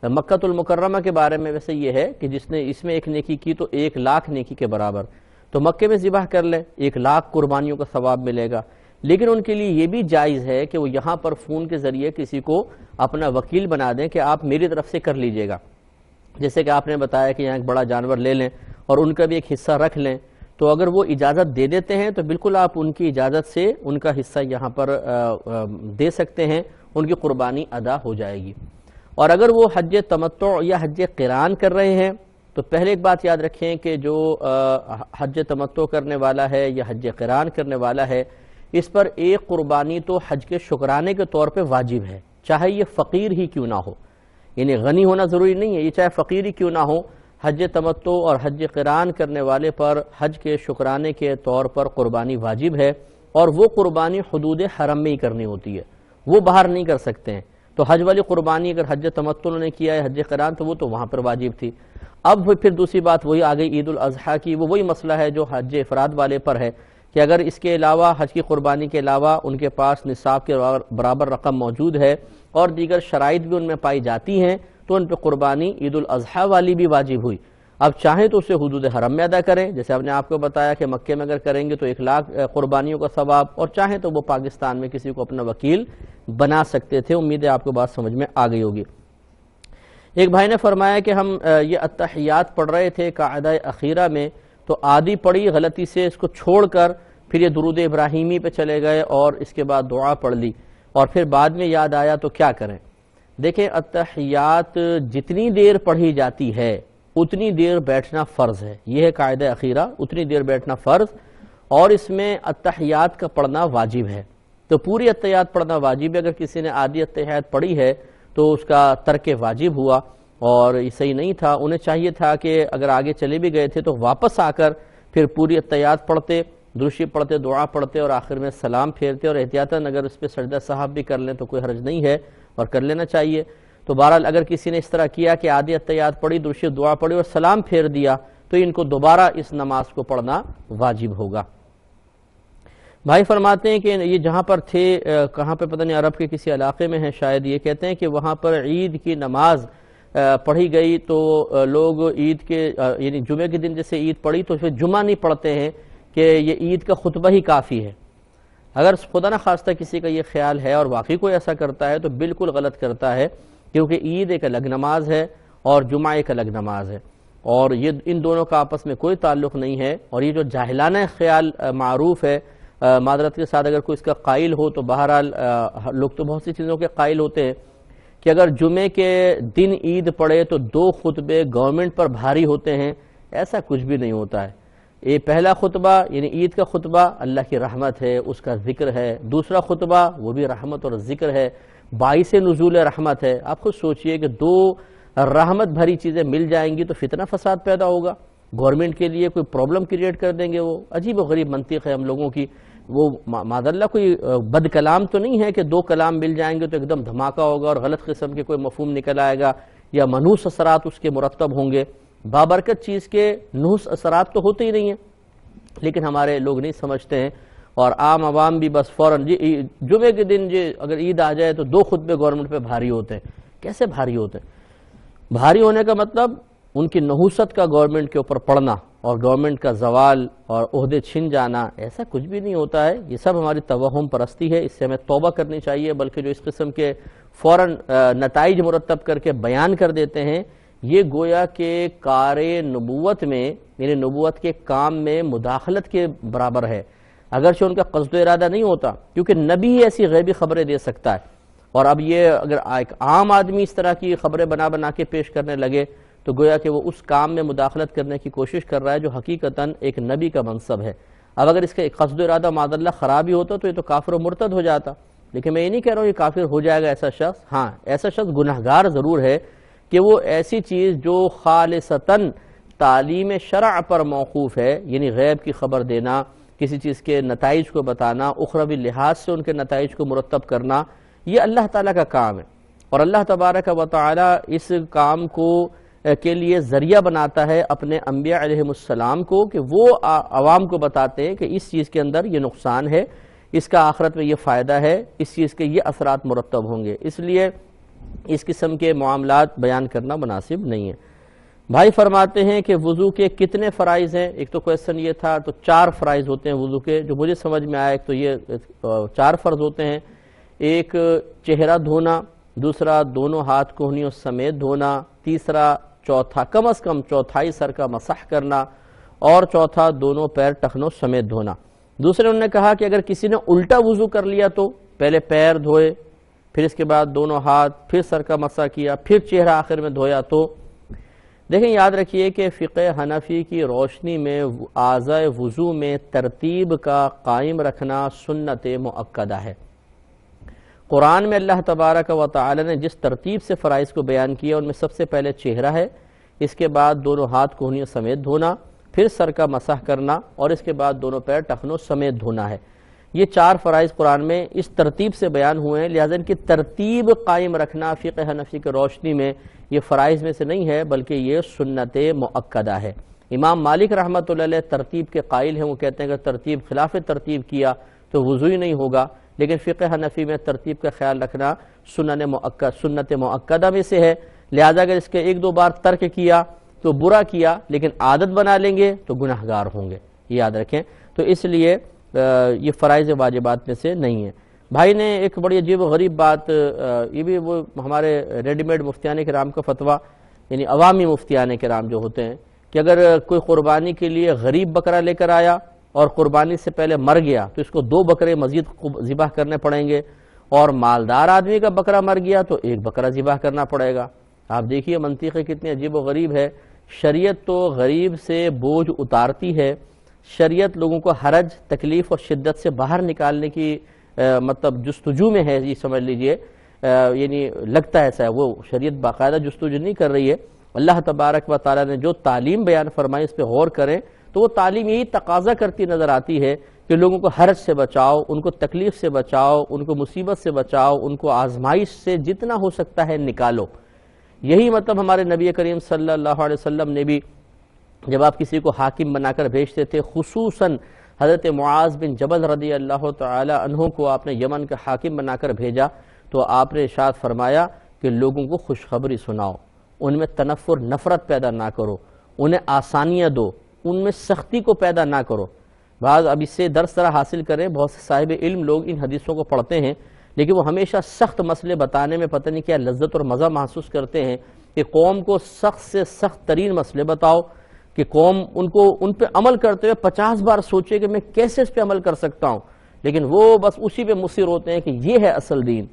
[SPEAKER 2] مکہ المکرمہ کے بارے میں ویسے یہ ہے کہ جس نے اس میں ایک نیکی کی تو 1,00,000 نیکی کے برابر. تو مکے میں ذبح کر لیں، 1,00,000 قربانیوں کا ثواب ملے گا. لیکن ان کے لیے یہ بھی جائز ہے کہ وہ یہاں پر فون کے ذریعے کسی کو اپنا وکیل بنا دیں کہ آپ میری طرف سے کر لیجئے گا. جیسے کہ آپ نے بتایا کہ یہاں ایک بڑا جانور لے لیں اور ان کا بھی ایک حصہ رکھ لیں، تو اگر وہ اجازت دے دیتے ہیں تو بالکل آپ ان کی اجازت سے ان کا حصہ یہاں پر دے سکتے ہیں، ان کی قربانی ادا ہو جائے گی. اور اگر وہ حج تمتع یا حج قران کر رہے ہیں تو پہلے ایک بات یاد رکھیں کہ جو حج تمتع کرنے والا ہے یا حج قران کرنے والا ہے، اس پر ایک قربانی تو حج کے شکرانے کے طور پہ واجب ہے، چاہے یہ فقیر ہی کیوں نہ ہو. یعنی غنی ہونا ضروری نہیں ہے، یہ چاہے فقیر ہی کیوں نہ ہو، حج تمتع اور حج قران کرنے والے پر حج کے شکرانے کے طور پر قربانی واجب ہے. اور وہ قربانی حدود حرم میں ہی کرنی ہوتی ہے، وہ باہر نہیں کر سکتے ہیں. تو حج والی قربانی اگر حج تمتع نے کیا ہے، حج قران، تو وہ تو وہاں پر واجب تھی. اب پھر دوسری بات وہی آ گئی عید الاضحیٰ کی. وہ وہی مسئلہ ہے جو حج افراد والے پر ہے کہ اگر اس کے علاوہ حج کی قربانی کے علاوہ ان کے پاس نصاب کے برابر رقم موجود ہے اور دیگر شرائط بھی ان میں پائی جاتی ہیں تو ان پہ قربانی عید الاضحیٰ والی بھی واجب ہوئی. اب چاہیں تو اسے حدود حرم میں ادا کریں، جیسے ہم نے آپ کو بتایا کہ مکے میں اگر کریں گے تو 1,00,000 قربانیوں کا ثواب، اور چاہیں تو وہ پاکستان میں کسی کو اپنا وکیل بنا سکتے تھے. امید ہے آپ کو بات سمجھ میں آ گئی ہوگی. ایک بھائی نے فرمایا کہ ہم یہ اتحیات پڑھ رہے تھے قاعدہ اخیرہ میں، تو آدھی پڑھی غلطی سے، اس کو چھوڑ کر پھر یہ درود ابراہیمی پہ چلے گئے اور اس کے بعد دعا پڑھ لی اور پھر بعد میں یاد آیا تو کیا کریں؟ دیکھیں اتحیات جتنی دیر پڑھی جاتی ہے اتنی دیر بیٹھنا فرض ہے. یہ ہے قاعدہ اخیرہ، اتنی دیر بیٹھنا فرض، اور اس میں اتحیات کا پڑھنا واجب ہے. تو پوری اتحیات پڑھنا واجب ہے. اگر کسی نے آدھی اتحیات پڑھی ہے تو اس کا ترک واجب ہوا اور یہ صحیح نہیں تھا. انہیں چاہیے تھا کہ اگر آگے چلے بھی گئے تھے تو واپس آ کر پھر پوری اتحیات پڑھتے، درشی پڑھتے، دعا پڑھتے اور آخر میں سلام پھیرتے، اور احتیاطاً اگر اس پہ سجدہ صاحب بھی کر لیں تو کوئی حرج نہیں ہے اور کر لینا چاہیے. تو بہرحال اگر کسی نے اس طرح کیا کہ آدھی اتحیات پڑھی، درشی دعا پڑھی اور سلام پھیر دیا تو ان کو دوبارہ اس نماز کو پڑھنا واجب ہوگا. بھائی فرماتے ہیں کہ یہ جہاں پر تھے، کہاں پہ پتہ نہیں، عرب کے کسی علاقے میں ہیں شاید، یہ کہتے ہیں کہ وہاں پر عید کی نماز پڑھی گئی تو لوگ عید کے یعنی جمعے کے دن جیسے عید پڑھی تو پھر جمعہ نہیں پڑھتے ہیں کہ یہ عید کا خطبہ ہی کافی ہے. اگر خدا نہ خواستہ کسی کا یہ خیال ہے اور واقعی کوئی ایسا کرتا ہے تو بالکل غلط کرتا ہے، کیونکہ عید ایک الگ نماز ہے اور جمعہ ایک الگ نماز ہے، اور یہ ان دونوں کا آپس میں کوئی تعلق نہیں ہے. اور یہ جو جاہلانہ خیال معروف ہے، معذرت کے ساتھ اگر کوئی اس کا قائل ہو تو بہرحال لوگ تو بہت سی چیزوں کے قائل ہوتے ہیں کہ اگر جمعے کے دن عید پڑے تو 2 خطبے گورنمنٹ پر بھاری ہوتے ہیں. ایسا کچھ بھی نہیں ہوتا ہے. یہ پہلا خطبہ یعنی عید کا خطبہ اللہ کی رحمت ہے، اس کا ذکر ہے. دوسرا خطبہ وہ بھی رحمت اور ذکر ہے، باعث نزول رحمت ہے. آپ خود سوچئے کہ دو رحمت بھری چیزیں مل جائیں گی تو فتنہ فساد پیدا ہوگا، گورنمنٹ کے لیے کوئی پرابلم کریٹ کر دیں گے. وہ عجیب و غریب منطق ہے ہم لوگوں کی. وہ معذاللہ کوئی بد کلام تو نہیں ہے کہ دو کلام مل جائیں گے تو ایک دم دھماکہ ہوگا اور غلط قسم کے کوئی مفہوم نکل آئے گا یا منحوس اثرات اس کے مرتب ہوں گے. بابرکت چیز کے نحوس اثرات تو ہوتے ہی نہیں ہیں، لیکن ہمارے لوگ نہیں سمجھتے ہیں. اور عام عوام بھی بس فوراً جی جمعے کے دن جی اگر عید آ جائے تو 2 خطبے گورنمنٹ پہ بھاری ہوتے ہیں. کیسے بھاری ہوتے ہیں؟ بھاری ہونے کا مطلب ان کی نحوست کا گورنمنٹ کے اوپر پڑنا اور گورنمنٹ کا زوال اور عہدے چھن جانا، ایسا کچھ بھی نہیں ہوتا ہے. یہ سب ہماری توہم پرستی ہے، اس سے ہمیں توبہ کرنی چاہیے. بلکہ جو اس قسم کے فوراً نتائج مرتب کر کے بیان کر دیتے ہیں، یہ گویا کہ کار نبوت میں یعنی نبوت کے کام میں مداخلت کے برابر ہے، اگرچہ ان کا قصد و ارادہ نہیں ہوتا، کیونکہ نبی ہی ایسی غیبی خبریں دے سکتا ہے. اور اب یہ اگر ایک عام آدمی اس طرح کی خبریں بنا کے پیش کرنے لگے تو گویا کہ وہ اس کام میں مداخلت کرنے کی کوشش کر رہا ہے جو حقیقتاً ایک نبی کا منصب ہے. اب اگر اس کا ایک قصد و ارادہ معاذ اللہ خراب ہی ہوتا تو یہ تو کافر و مرتد ہو جاتا. لیکن میں یہ نہیں کہہ رہا ہوں یہ کافر ہو جائے گا ایسا شخص. ہاں ایسا شخص گنہگار ضرور ہے کہ وہ ایسی چیز جو خالصتاً تعلیم شرع پر موقوف ہے، یعنی غیب کی خبر دینا، کسی چیز کے نتائج کو بتانا، اخروی لحاظ سے ان کے نتائج کو مرتب کرنا، یہ اللہ تعالیٰ کا کام ہے. اور اللہ تبارک و تعالیٰ اس کام کو کے لیے ذریعہ بناتا ہے اپنے انبیاء علیہ السلام کو کہ وہ عوام کو بتاتے ہیں کہ اس چیز کے اندر یہ نقصان ہے، اس کا آخرت میں یہ فائدہ ہے، اس چیز کے یہ اثرات مرتب ہوں گے. اس لیے اس قسم کے معاملات بیان کرنا مناسب نہیں ہے. بھائی فرماتے ہیں کہ وضو کے کتنے فرائض ہیں؟ ایک تو کویسچن یہ تھا، تو 4 فرائض ہوتے ہیں وضو کے، جو مجھے سمجھ میں آیا. ایک تو یہ 4 فرض ہوتے ہیں. ایک چہرہ دھونا، دوسرا دونوں ہاتھ کوہنیوں سمیت دھونا، تیسرا چوتھا کم از کم چوتھائی سر کا مسح کرنا، اور چوتھا دونوں پیر ٹخنوں سمیت دھونا. دوسرے انہوں نے کہا کہ اگر کسی نے الٹا وضو کر لیا تو پہلے پیر دھوئے، پھر اس کے بعد دونوں ہاتھ، پھر سر کا مسح کیا، پھر چہرہ آخر میں دھویا. تو دیکھیں یاد رکھیے کہ فقہ حنفی کی روشنی میں اعضاء وضو میں ترتیب کا قائم رکھنا سنت مؤکدہ ہے. قرآن میں اللہ تبارک و تعالی نے جس ترتیب سے فرائض کو بیان کیا ان میں سب سے پہلے چہرہ ہے، اس کے بعد دونوں ہاتھ کوہنیوں سمیت دھونا، پھر سر کا مسح کرنا، اور اس کے بعد دونوں پیر ٹخنوں سمیت دھونا ہے. یہ 4 فرائض قرآن میں اس ترتیب سے بیان ہوئے ہیں، لہذا ان کی ترتیب قائم رکھنا فقہ حنفی کی روشنی میں یہ فرائض میں سے نہیں ہے بلکہ یہ سنت مؤکدہ ہے. امام مالک رحمۃ اللہ علیہ ترتیب کے قائل ہیں، وہ کہتے ہیں کہ ترتیب خلاف ترتیب کیا تو وضو ہی نہیں ہوگا. لیکن فقہ حنفی میں ترتیب کا خیال رکھنا سنت مؤکدہ میں سے ہے، لہذا اگر اس کے 1-2 بار ترک کیا تو برا کیا، لیکن عادت بنا لیں گے تو گناہگار ہوں گے، یہ یاد رکھیں. تو اس لیے یہ فرائض واجبات میں سے نہیں ہے. بھائی نے ایک بڑی عجیب و غریب بات، یہ بھی وہ ہمارے ریڈی میڈ مفتیان کرام کا فتویٰ، یعنی عوامی مفتیان کرام جو ہوتے ہیں، کہ اگر کوئی قربانی کے لیے غریب بکرا لے کر آیا اور قربانی سے پہلے مر گیا تو اس کو 2 بکرے مزید ذبح کرنے پڑیں گے، اور مالدار آدمی کا بکرا مر گیا تو 1 بکرا ذبح کرنا پڑے گا. آپ دیکھیے منطق کتنی عجیب و غریب ہے. شریعت تو غریب سے بوجھ اتارتی ہے، شریعت لوگوں کو حرج، تکلیف اور شدت سے باہر نکالنے کی مطلب جستجو میں ہے، یہ سمجھ لیجئے. یعنی لگتا ہے ایسا ہے، وہ شریعت باقاعدہ جستجو نہیں کر رہی ہے. اللہ تبارک و تعالیٰ نے جو تعلیم بیان فرمائی اس پہ غور کریں تو وہ تعلیم یہی تقاضا کرتی نظر آتی ہے کہ لوگوں کو حرج سے بچاؤ، ان کو تکلیف سے بچاؤ، ان کو مصیبت سے بچاؤ، ان کو آزمائش سے جتنا ہو سکتا ہے نکالو. یہی مطلب ہمارے نبی کریم صلی اللہ علیہ وسلم نے بھی جب آپ کسی کو حاکم بنا کر بھیجتے تھے، خصوصاً حضرت معاذ بن جبل رضی اللہ تعالی عنہ کو آپ نے یمن کا حاکم بنا کر بھیجا تو آپ نے ارشاد فرمایا کہ لوگوں کو خوشخبری سناؤ، ان میں تنفر نفرت پیدا نہ کرو، انہیں آسانیاں دو، ان میں سختی کو پیدا نہ کرو. بعض اب اس سے درس طرح حاصل کریں، بہت سے صاحب علم لوگ ان حدیثوں کو پڑھتے ہیں لیکن وہ ہمیشہ سخت مسئلے بتانے میں پتہ نہیں کیا لذت اور مزہ محسوس کرتے ہیں کہ قوم کو سخت سے سخت ترین مسئلے بتاؤ کہ قوم ان پہ عمل کرتے ہوئے 50 بار سوچے کہ میں کیسے اس پہ عمل کر سکتا ہوں، لیکن وہ بس اسی پہ مصر ہوتے ہیں کہ یہ ہے اصل دین.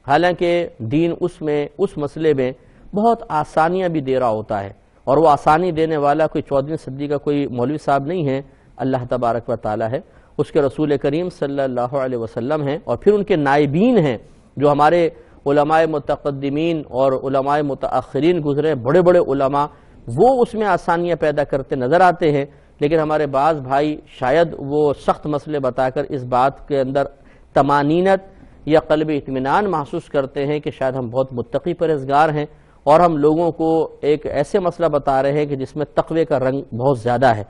[SPEAKER 2] حالانکہ دین اس مسئلے میں بہت آسانیاں بھی دے رہا ہوتا ہے، اور وہ آسانی دینے والا کوئی 14ویں صدی کا کوئی مولوی صاحب نہیں ہے، اللہ تبارک و تعالی ہے، اس کے رسول کریم صلی اللہ علیہ وسلم ہیں، اور پھر ان کے نائبین ہیں جو ہمارے علماء متقدمین اور علماء متاخرین گزرے، بڑے بڑے علماء، وہ اس میں آسانیاں پیدا کرتے نظر آتے ہیں۔ لیکن ہمارے بعض بھائی شاید وہ سخت مسئلے بتا کر اس بات کے اندر طمانینت یا قلب اطمینان محسوس کرتے ہیں کہ شاید ہم بہت متقی پرہیزگار ہیں، اور ہم لوگوں کو ایک ایسے مسئلہ بتا رہے ہیں کہ جس میں تقوی کا رنگ بہت زیادہ ہے،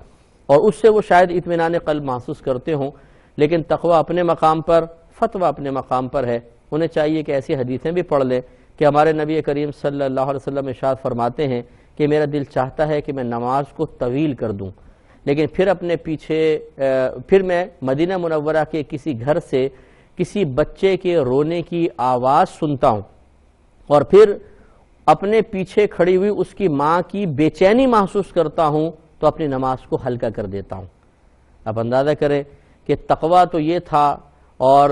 [SPEAKER 2] اور اس سے وہ شاید اطمینان قلب محسوس کرتے ہوں۔ لیکن تقوی اپنے مقام پر، فتویٰ اپنے مقام پر ہے۔ انہیں چاہیے کہ ایسی حدیثیں بھی پڑھ لیں کہ ہمارے نبی کریم صلی اللہ علیہ وسلم ارشاد فرماتے ہیں کہ میرا دل چاہتا ہے کہ میں نماز کو طویل کر دوں، لیکن پھر اپنے پیچھے پھر میں مدینہ منورہ کے کسی گھر سے کسی بچے کے رونے کی آواز سنتا ہوں، اور پھر اپنے پیچھے کھڑی ہوئی اس کی ماں کی بے چینی محسوس کرتا ہوں تو اپنی نماز کو ہلکا کر دیتا ہوں۔ اب اندازہ کریں کہ تقویٰ تو یہ تھا، اور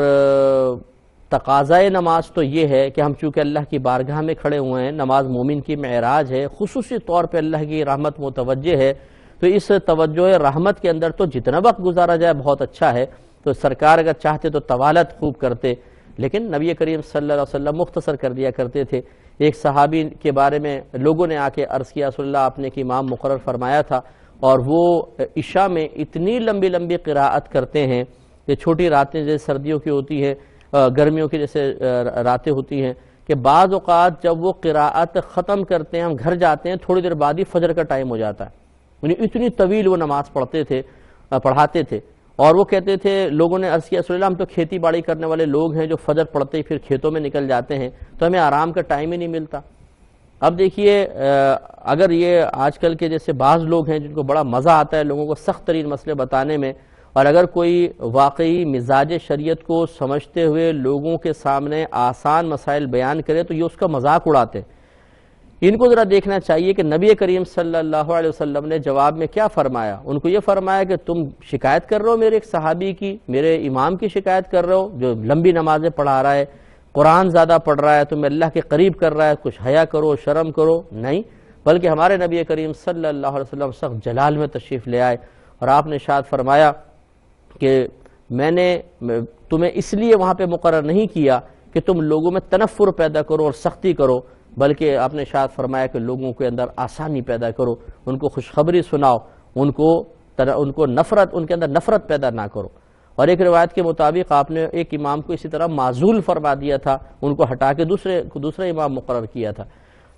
[SPEAKER 2] تقاضۂ نماز تو یہ ہے کہ ہم چونکہ اللہ کی بارگاہ میں کھڑے ہوئے ہیں، نماز مومن کی معراج ہے، خصوصی طور پہ اللہ کی رحمت متوجہ ہے، تو اس توجہ رحمت کے اندر تو جتنا وقت گزارا جائے بہت اچھا ہے۔ تو سرکار اگر چاہتے تو طوالت خوب کرتے، لیکن نبی کریم صلی اللہ علیہ وسلم مختصر کر دیا کرتے تھے۔ ایک صحابی کے بارے میں لوگوں نے آ کے عرض کیا، رسول اللہ آپ نے ایک امام مقرر فرمایا تھا، اور وہ عشاء میں اتنی لمبی لمبی قراءت کرتے ہیں کہ چھوٹی راتیں جیسے سردیوں کی ہوتی ہے، گرمیوں کی جیسے راتیں ہوتی ہیں، کہ بعض اوقات جب وہ قراءت ختم کرتے ہیں ہم گھر جاتے ہیں تھوڑی دیر بعد ہی فجر کا ٹائم ہو جاتا ہے، یعنی اتنی طویل وہ نماز پڑھاتے تھے۔ اور وہ کہتے تھے، لوگوں نے عرض کیا رسول اللہ ہم تو کھیتی باڑی کرنے والے لوگ ہیں جو فجر پڑھتے ہی پھر کھیتوں میں نکل جاتے ہیں، تو ہمیں آرام کا ٹائم ہی نہیں ملتا۔ اب دیکھیے، اگر یہ آج کل کے جیسے بعض لوگ ہیں جن کو بڑا مزہ آتا ہے لوگوں کو سخت ترین مسئلے بتانے میں، اور اگر کوئی واقعی مزاج شریعت کو سمجھتے ہوئے لوگوں کے سامنے آسان مسائل بیان کرے تو یہ اس کا مذاق اڑاتے ہیں۔ ان کو ذرا دیکھنا چاہیے کہ نبی کریم صلی اللہ علیہ وسلم نے جواب میں کیا فرمایا۔ ان کو یہ فرمایا کہ تم شکایت کر رہے ہو میرے ایک صحابی کی، میرے امام کی شکایت کر رہے ہو جو لمبی نمازیں پڑھا رہا ہے، قرآن زیادہ پڑھ رہا ہے، تمہیں اللہ کے قریب کر رہا ہے، کچھ حیا کرو، شرم کرو۔ نہیں، بلکہ ہمارے نبی کریم صلی اللہ علیہ وسلم سخت جلال میں تشریف لے آئے، اور آپ نے ارشاد فرمایا کہ میں نے تمہیں اس لیے وہاں پہ مقرر نہیں کیا کہ تم لوگوں میں تنفر پیدا کرو اور سختی کرو، بلکہ آپ نے ارشاد فرمایا کہ لوگوں کے اندر آسانی پیدا کرو، ان کو خوشخبری سناؤ، ان کو نفرت، ان کے اندر نفرت پیدا نہ کرو۔ اور ایک روایت کے مطابق آپ نے ایک امام کو اسی طرح معزول فرما دیا تھا، ان کو ہٹا کے دوسرے امام مقرر کیا تھا۔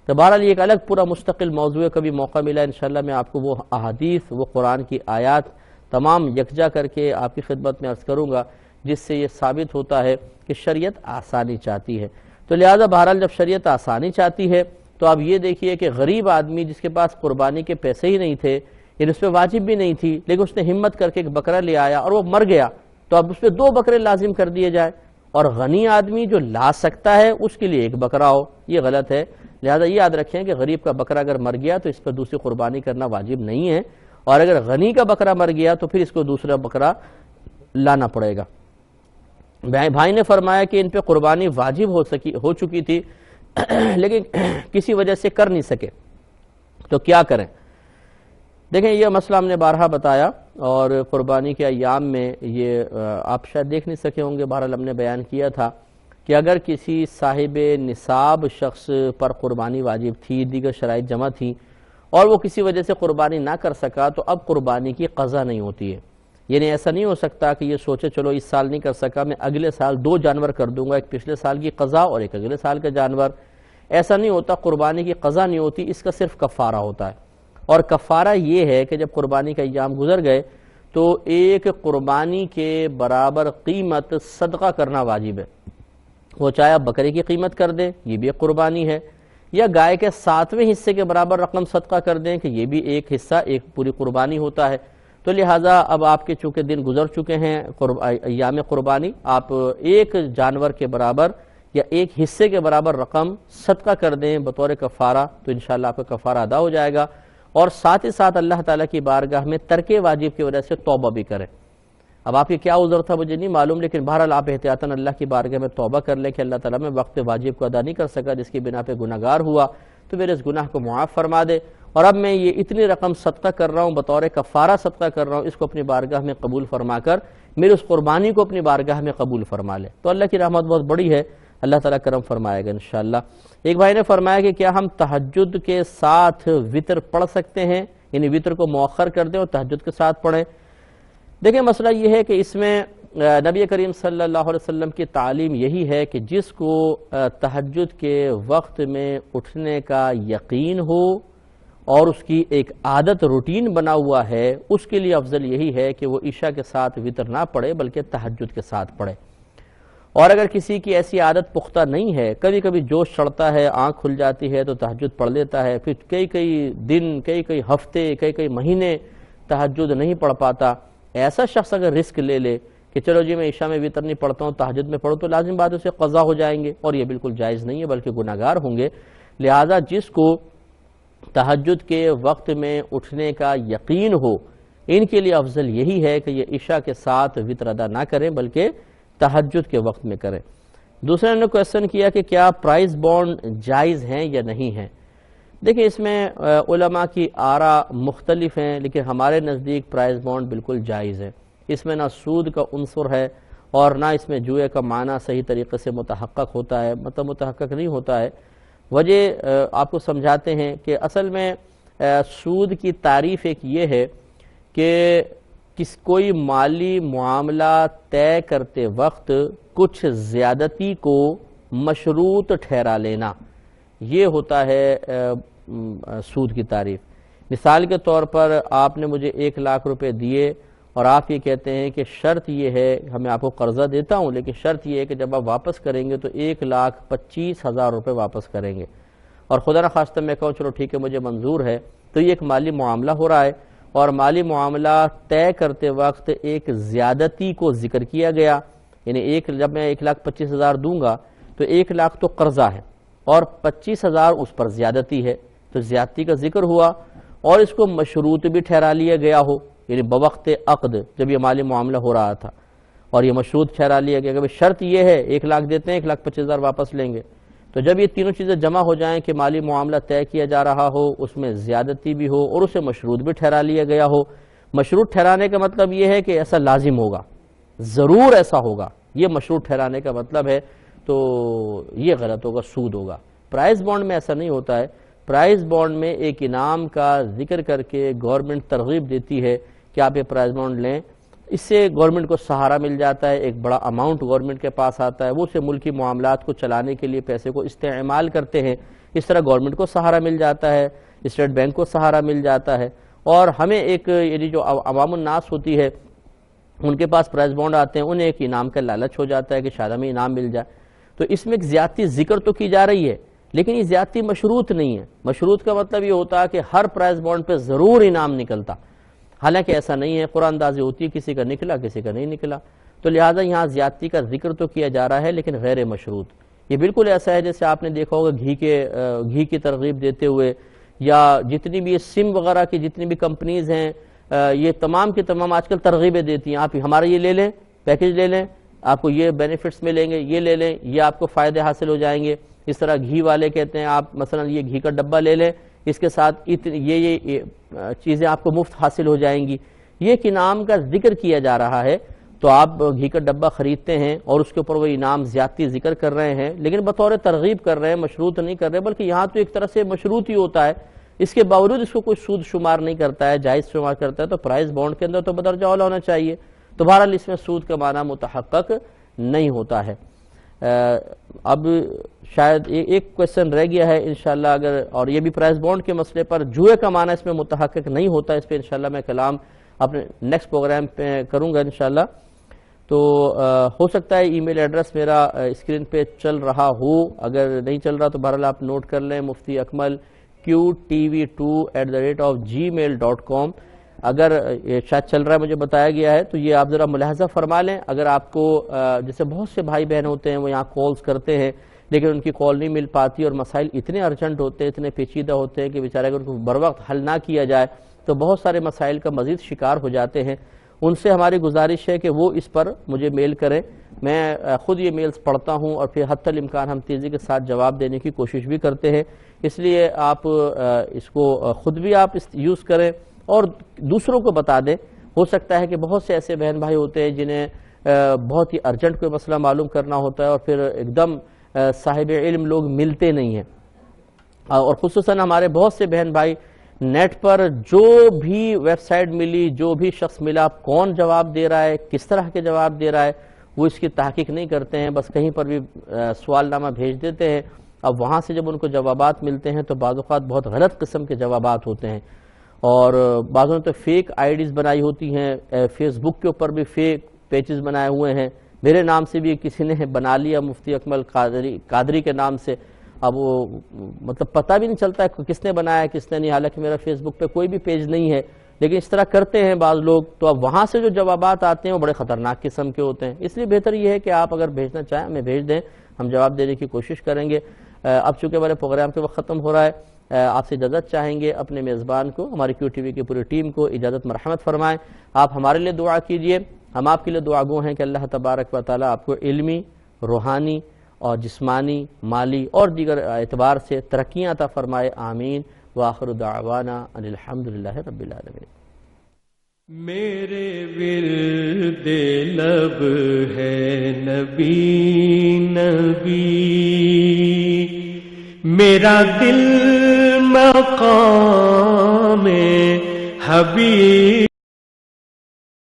[SPEAKER 2] تو بہرحال یہ ایک الگ پورا مستقل موضوع ہے، کبھی موقع ملا انشاءاللہ میں آپ کو وہ احادیث، وہ قرآن کی آیات تمام یکجا کر کے آپ کی خدمت میں عرض کروں گا، جس سے یہ ثابت ہوتا ہے کہ شریعت آسانی چاہتی ہے۔ تو لہذا بہرحال جب شریعت آسانی چاہتی ہے تو آپ یہ دیکھیے کہ غریب آدمی جس کے پاس قربانی کے پیسے ہی نہیں تھے، یعنی اس پہ واجب بھی نہیں تھی، لیکن اس نے ہمت کر کے ایک بکرا لے آیا اور وہ مر گیا، تو اب اس پہ 2 بکرے لازم کر دیے جائے، اور غنی آدمی جو لا سکتا ہے اس کے لیے 1 بکرا ہو، یہ غلط ہے۔ لہذا یہ یاد رکھیں کہ غریب کا بکرا اگر مر گیا تو اس پر دوسری قربانی کرنا واجب نہیں ہے، اور اگر غنی کا بکرا مر گیا تو پھر اس کو دوسرا بکرا لانا پڑے گا۔ بھائی نے فرمایا کہ ان پہ قربانی واجب ہو چکی تھی لیکن کسی وجہ سے کر نہیں سکے، تو کیا کریں؟ دیکھیں یہ مسئلہ ہم نے بارہا بتایا، اور قربانی کے ایام میں یہ آپ شاید دیکھ نہیں سکے ہوں گے، بہرحال ہم نے بیان کیا تھا کہ اگر کسی صاحب نصاب شخص پر قربانی واجب تھی، دیگر شرائط جمع تھی، اور وہ کسی وجہ سے قربانی نہ کر سکا، تو اب قربانی کی قضا نہیں ہوتی ہے۔ یعنی ایسا نہیں ہو سکتا کہ یہ سوچے چلو اس سال نہیں کر سکا، میں اگلے سال 2 جانور کر دوں گا، ایک پچھلے سال کی قضا اور ایک اگلے سال کا جانور۔ ایسا نہیں ہوتا، قربانی کی قضا نہیں ہوتی، اس کا صرف کفارہ ہوتا ہے۔ اور کفارہ یہ ہے کہ جب قربانی کا ایام گزر گئے تو ایک قربانی کے برابر قیمت صدقہ کرنا واجب ہے، وہ چاہے آپ بکرے کی قیمت کر دیں، یہ بھی ایک قربانی ہے، یا گائے کے 7ویں حصے کے برابر رقم صدقہ کر دیں کہ یہ بھی ایک حصہ ایک پوری قربانی ہوتا ہے۔ تو لہٰذا اب آپ کے چونکہ دن گزر چکے ہیں ایام قربانی، آپ ایک جانور کے برابر یا ایک حصے کے برابر رقم صدقہ کر دیں بطور کفارہ، تو انشاءاللہ آپ کا کفارہ ادا ہو جائے گا، اور ساتھ ہی ساتھ اللہ تعالیٰ کی بارگاہ میں ترک واجب کی وجہ سے توبہ بھی کریں۔ اب آپ کی کیا عذر تھا مجھے نہیں معلوم، لیکن بہرحال آپ احتیاطاً اللہ کی بارگاہ میں توبہ کر لیں کہ اللہ تعالیٰ میں وقت واجب کو ادا نہیں کر سکا، جس کی بنا پہ گناہگار ہوا، تو میرے اس گناہ کو معاف فرما دے، اور اب میں یہ اتنی رقم صدقہ کر رہا ہوں، بطور کفارہ صدقہ کر رہا ہوں، اس کو اپنی بارگاہ میں قبول فرما کر میری اس قربانی کو اپنی بارگاہ میں قبول فرما لے، تو اللہ کی رحمت بہت بڑی ہے، اللہ تعالیٰ کرم فرمائے گا انشاءاللہ۔ ایک بھائی نے فرمایا کہ کیا ہم تہجد کے ساتھ وتر پڑھ سکتے ہیں، یعنی وتر کو مؤخر کر دیں اور تہجد کے ساتھ پڑھیں؟ دیکھیں مسئلہ یہ ہے کہ اس میں نبی کریم صلی اللہ علیہ وسلم کی تعلیم یہی ہے کہ جس کو تہجد کے وقت میں اٹھنے کا یقین ہو اور اس کی ایک عادت روٹین بنا ہوا ہے، اس کے لیے افضل یہی ہے کہ وہ عشاء کے ساتھ وتر نہ پڑھے بلکہ تہجد کے ساتھ پڑھے۔ اور اگر کسی کی ایسی عادت پختہ نہیں ہے، کبھی کبھی جوش چڑھتا ہے، آنکھ کھل جاتی ہے تو تہجد پڑھ لیتا ہے، پھر کئی دن، کئی ہفتے، کئی مہینے تہجد نہیں پڑھ پاتا، ایسا شخص اگر رسک لے لے کہ چلو جی میں عشاء میں وتر نہیں پڑھتا ہوں، تہجد میں پڑھوں، تو لازم بات اسے قضا ہو جائیں گے، اور یہ بالکل جائز نہیں ہے بلکہ گناہگار ہوں گے۔ لہٰذا جس کو تہجد کے وقت میں اٹھنے کا یقین ہو، ان کے لیے افضل یہی ہے کہ یہ عشاء کے ساتھ وتر ادا نہ کریں بلکہ تہجد کے وقت میں کریں۔ دوسرے نے کویسچن کیا کہ کیا پرائز بانڈ جائز ہیں یا نہیں ہیں؟ دیکھیں اس میں علماء کی آراء مختلف ہیں، لیکن ہمارے نزدیک پرائز بانڈ بالکل جائز ہے۔ اس میں نہ سود کا عنصر ہے اور نہ اس میں جوئے کا معنی صحیح طریقے سے متحقق ہوتا ہے، مطلب متحقق نہیں ہوتا ہے۔ وجہ آپ کو سمجھاتے ہیں کہ اصل میں سود کی تعریف ایک یہ ہے کہ کوئی مالی معاملہ طے کرتے وقت کچھ زیادتی کو مشروط ٹھہرا لینا، یہ ہوتا ہے سود کی تعریف۔ مثال کے طور پر آپ نے مجھے 1 لاکھ روپے دیے اور آپ یہ کہتے ہیں کہ شرط یہ ہے، میں آپ کو قرضہ دیتا ہوں لیکن شرط یہ ہے کہ جب آپ واپس کریں گے تو 1,25,000 روپے واپس کریں گے، اور خدا نخواستہ میں کہوں چلو ٹھیک ہے مجھے منظور ہے، تو یہ ایک مالی معاملہ ہو رہا ہے، اور مالی معاملہ طے کرتے وقت ایک زیادتی کو ذکر کیا گیا، یعنی جب میں 1,25,000 دوں گا تو 1 لاکھ تو قرضہ ہے اور 25,000 اس پر زیادتی ہے، تو زیادتی کا ذکر ہوا اور اس کو مشروط بھی ٹھہرا لیا گیا ہو، یعنی بوقت عقد جب یہ مالی معاملہ ہو رہا تھا اور یہ مشروط ٹھہرا لیا گیا کہ شرط یہ ہے 1 لاکھ دیتے ہیں 1,25,000 واپس لیں گے، تو جب یہ تینوں چیزیں جمع ہو جائیں کہ مالی معاملہ طے کیا جا رہا ہو، اس میں زیادتی بھی ہو اور اسے مشروط بھی ٹھہرا لیا گیا ہو۔ مشروط ٹھہرانے کا مطلب یہ ہے کہ ایسا لازم ہوگا، ضرور ایسا ہوگا، یہ مشروط ٹھہرانے کا مطلب ہے، تو یہ غلط ہوگا، سود ہوگا۔ پرائز بانڈ میں ایسا نہیں ہوتا ہے، پرائز بانڈ میں ایک انعام کا ذکر کر کے گورنمنٹ ترغیب دیتی ہے کہ آپ یہ پرائز بانڈ لیں، اس سے گورنمنٹ کو سہارا مل جاتا ہے، ایک بڑا اماؤنٹ گورنمنٹ کے پاس آتا ہے، وہ اسے ملکی معاملات کو چلانے کے لیے پیسے کو استعمال کرتے ہیں، اس طرح گورنمنٹ کو سہارا مل جاتا ہے، اسٹیٹ بینک کو سہارا مل جاتا ہے، اور ہمیں ایک یعنی جو عوام الناس ہوتی ہے ان کے پاس پرائز بانڈ آتے ہیں، انہیں ایک انعام کا لالچ ہو جاتا ہے کہ شاید ہمیں انعام مل جائے، تو اس میں ایک زیادتی ذکر تو کی جا رہی ہے لیکن یہ زیادتی مشروط نہیں ہے۔ مشروط کا مطلب یہ ہوتا ہے کہ ہر پرائز بانڈ پہ ضرور انعام نکلتا، حالانکہ ایسا نہیں ہے، قرآن اندازی ہوتی ہے کسی کا نکلا کسی کا نہیں نکلا، تو لہٰذا یہاں زیادتی کا ذکر تو کیا جا رہا ہے لیکن غیر مشروط۔ یہ بالکل ایسا ہے جیسے آپ نے دیکھا ہوگا گھی کی ترغیب دیتے ہوئے، یا جتنی بھی سم وغیرہ کی جتنی بھی کمپنیز ہیں، یہ تمام کی تمام آج کل ترغیبیں دیتی ہیں، آپ ہمارا یہ لے لیں، پیکیج لے لیں، آپ کو یہ بینیفٹس ملیں گے، یہ لے لیں، یہ آپ کو فائدے حاصل ہو جائیں گے۔ اس طرح گھی والے کہتے ہیں آپ مثلا یہ گھی کا ڈبہ لے لیں، اس کے ساتھ یہ چیزیں آپ کو مفت حاصل ہو جائیں گی، یہ ایک انعام کا ذکر کیا جا رہا ہے، تو آپ گھی کا ڈبہ خریدتے ہیں اور اس کے اوپر وہ انعام زیادتی ذکر کر رہے ہیں لیکن بطور ترغیب کر رہے ہیں، مشروط نہیں کر رہے، بلکہ یہاں تو ایک طرح سے مشروط ہی ہوتا ہے، اس کے باوجود اس کو کوئی سود شمار نہیں کرتا ہے، جائز شمار کرتا ہے، تو پرائز بانڈ کے اندر تو بدرجہ اولا ہونا چاہیے، تو بہرحال اس میں سود کا معنی متحقق نہیں ہوتا ہے۔ اب شاید ایک کویسچن رہ گیا ہے انشاءاللہ، اگر اور یہ بھی پرائز بانڈ کے مسئلے پر، جوئے کا معنی اس میں متحقق نہیں ہوتا، اس پہ انشاءاللہ میں کلام اپنے نیکسٹ پروگرام پہ کروں گا انشاءاللہ، تو ہو سکتا ہے ای میل ایڈریس میرا اسکرین پہ چل رہا ہو، اگر نہیں چل رہا تو بہرحال آپ نوٹ کر لیں، مفتی اکمل qtv2@gmail.com، اگر شاید چل رہا ہے مجھے بتایا گیا ہے تو یہ آپ ذرا ملاحظہ فرما لیں، اگر آپ کو جیسے بہت سے بھائی بہن ہوتے ہیں وہ یہاں کالز کرتے ہیں لیکن ان کی کال نہیں مل پاتی اور مسائل اتنے ارجنٹ ہوتے ہیں، اتنے پیچیدہ ہوتے ہیں کہ بیچارے اگر ان کو بر وقت حل نہ کیا جائے تو بہت سارے مسائل کا مزید شکار ہو جاتے ہیں، ان سے ہماری گزارش ہے کہ وہ اس پر مجھے میل کریں، میں خود یہ میلز پڑھتا ہوں اور پھر حتی الامکان ہم تیزی کے ساتھ جواب دینے کی کوشش بھی کرتے ہیں، اس لیے آپ اس کو خود بھی آپ یوز کریں اور دوسروں کو بتا دیں۔ ہو سکتا ہے کہ بہت سے ایسے بہن بھائی ہوتے ہیں جنہیں بہت ہی ارجنٹ کوئی مسئلہ معلوم کرنا ہوتا ہے اور پھر ایک دم صاحب علم لوگ ملتے نہیں ہیں، اور خصوصاً ہمارے بہت سے بہن بھائی نیٹ پر جو بھی ویب سائٹ ملی، جو بھی شخص ملا، کون جواب دے رہا ہے، کس طرح کے جواب دے رہا ہے، وہ اس کی تحقیق نہیں کرتے ہیں، بس کہیں پر بھی سوال نامہ بھیج دیتے ہیں۔ اب وہاں سے جب ان کو جوابات ملتے ہیں تو بعض اوقات بہت غلط قسم کے جوابات ہوتے ہیں، اور بعضوں نے تو فیک آئی ڈیز بنائی ہوتی ہیں، فیس بک کے اوپر بھی فیک پیجز بنائے ہوئے ہیں، میرے نام سے بھی کسی نے بنا لیا، مفتی اکمل قادری کے نام سے۔ اب وہ مطلب پتہ بھی نہیں چلتا ہے کس نے بنایا کس نے نہیں، حالانکہ میرا فیس بک پہ کوئی بھی پیج نہیں ہے، لیکن اس طرح کرتے ہیں بعض لوگ۔ تو اب وہاں سے جو جوابات آتے ہیں وہ بڑے خطرناک قسم کے ہوتے ہیں، اس لیے بہتر یہ ہے کہ آپ اگر بھیجنا چاہیں ہمیں بھیج دیں، ہم جواب دینے کی کوشش کریں گے۔ اب چونکہ ہمارے پروگرام کے وقت ختم ہو رہا ہے، آپ سے اجازت چاہیں گے، اپنے میزبان کو، ہماری کیو ٹی وی کی پوری ٹیم کو اجازت مرحمت فرمائیں۔ آپ ہمارے لیے دعا کیجئے، ہم آپ کے لیے دعا گو ہیں کہ اللہ تبارک و تعالی آپ کو علمی، روحانی اور جسمانی، مالی اور دیگر اعتبار سے ترقیاں عطا فرمائے، آمین۔ وآخر دعوانا ان الحمدللہ رب العالمین۔
[SPEAKER 1] میرے ورد لب ہے نبی نبی، میرا دل مقام حبیب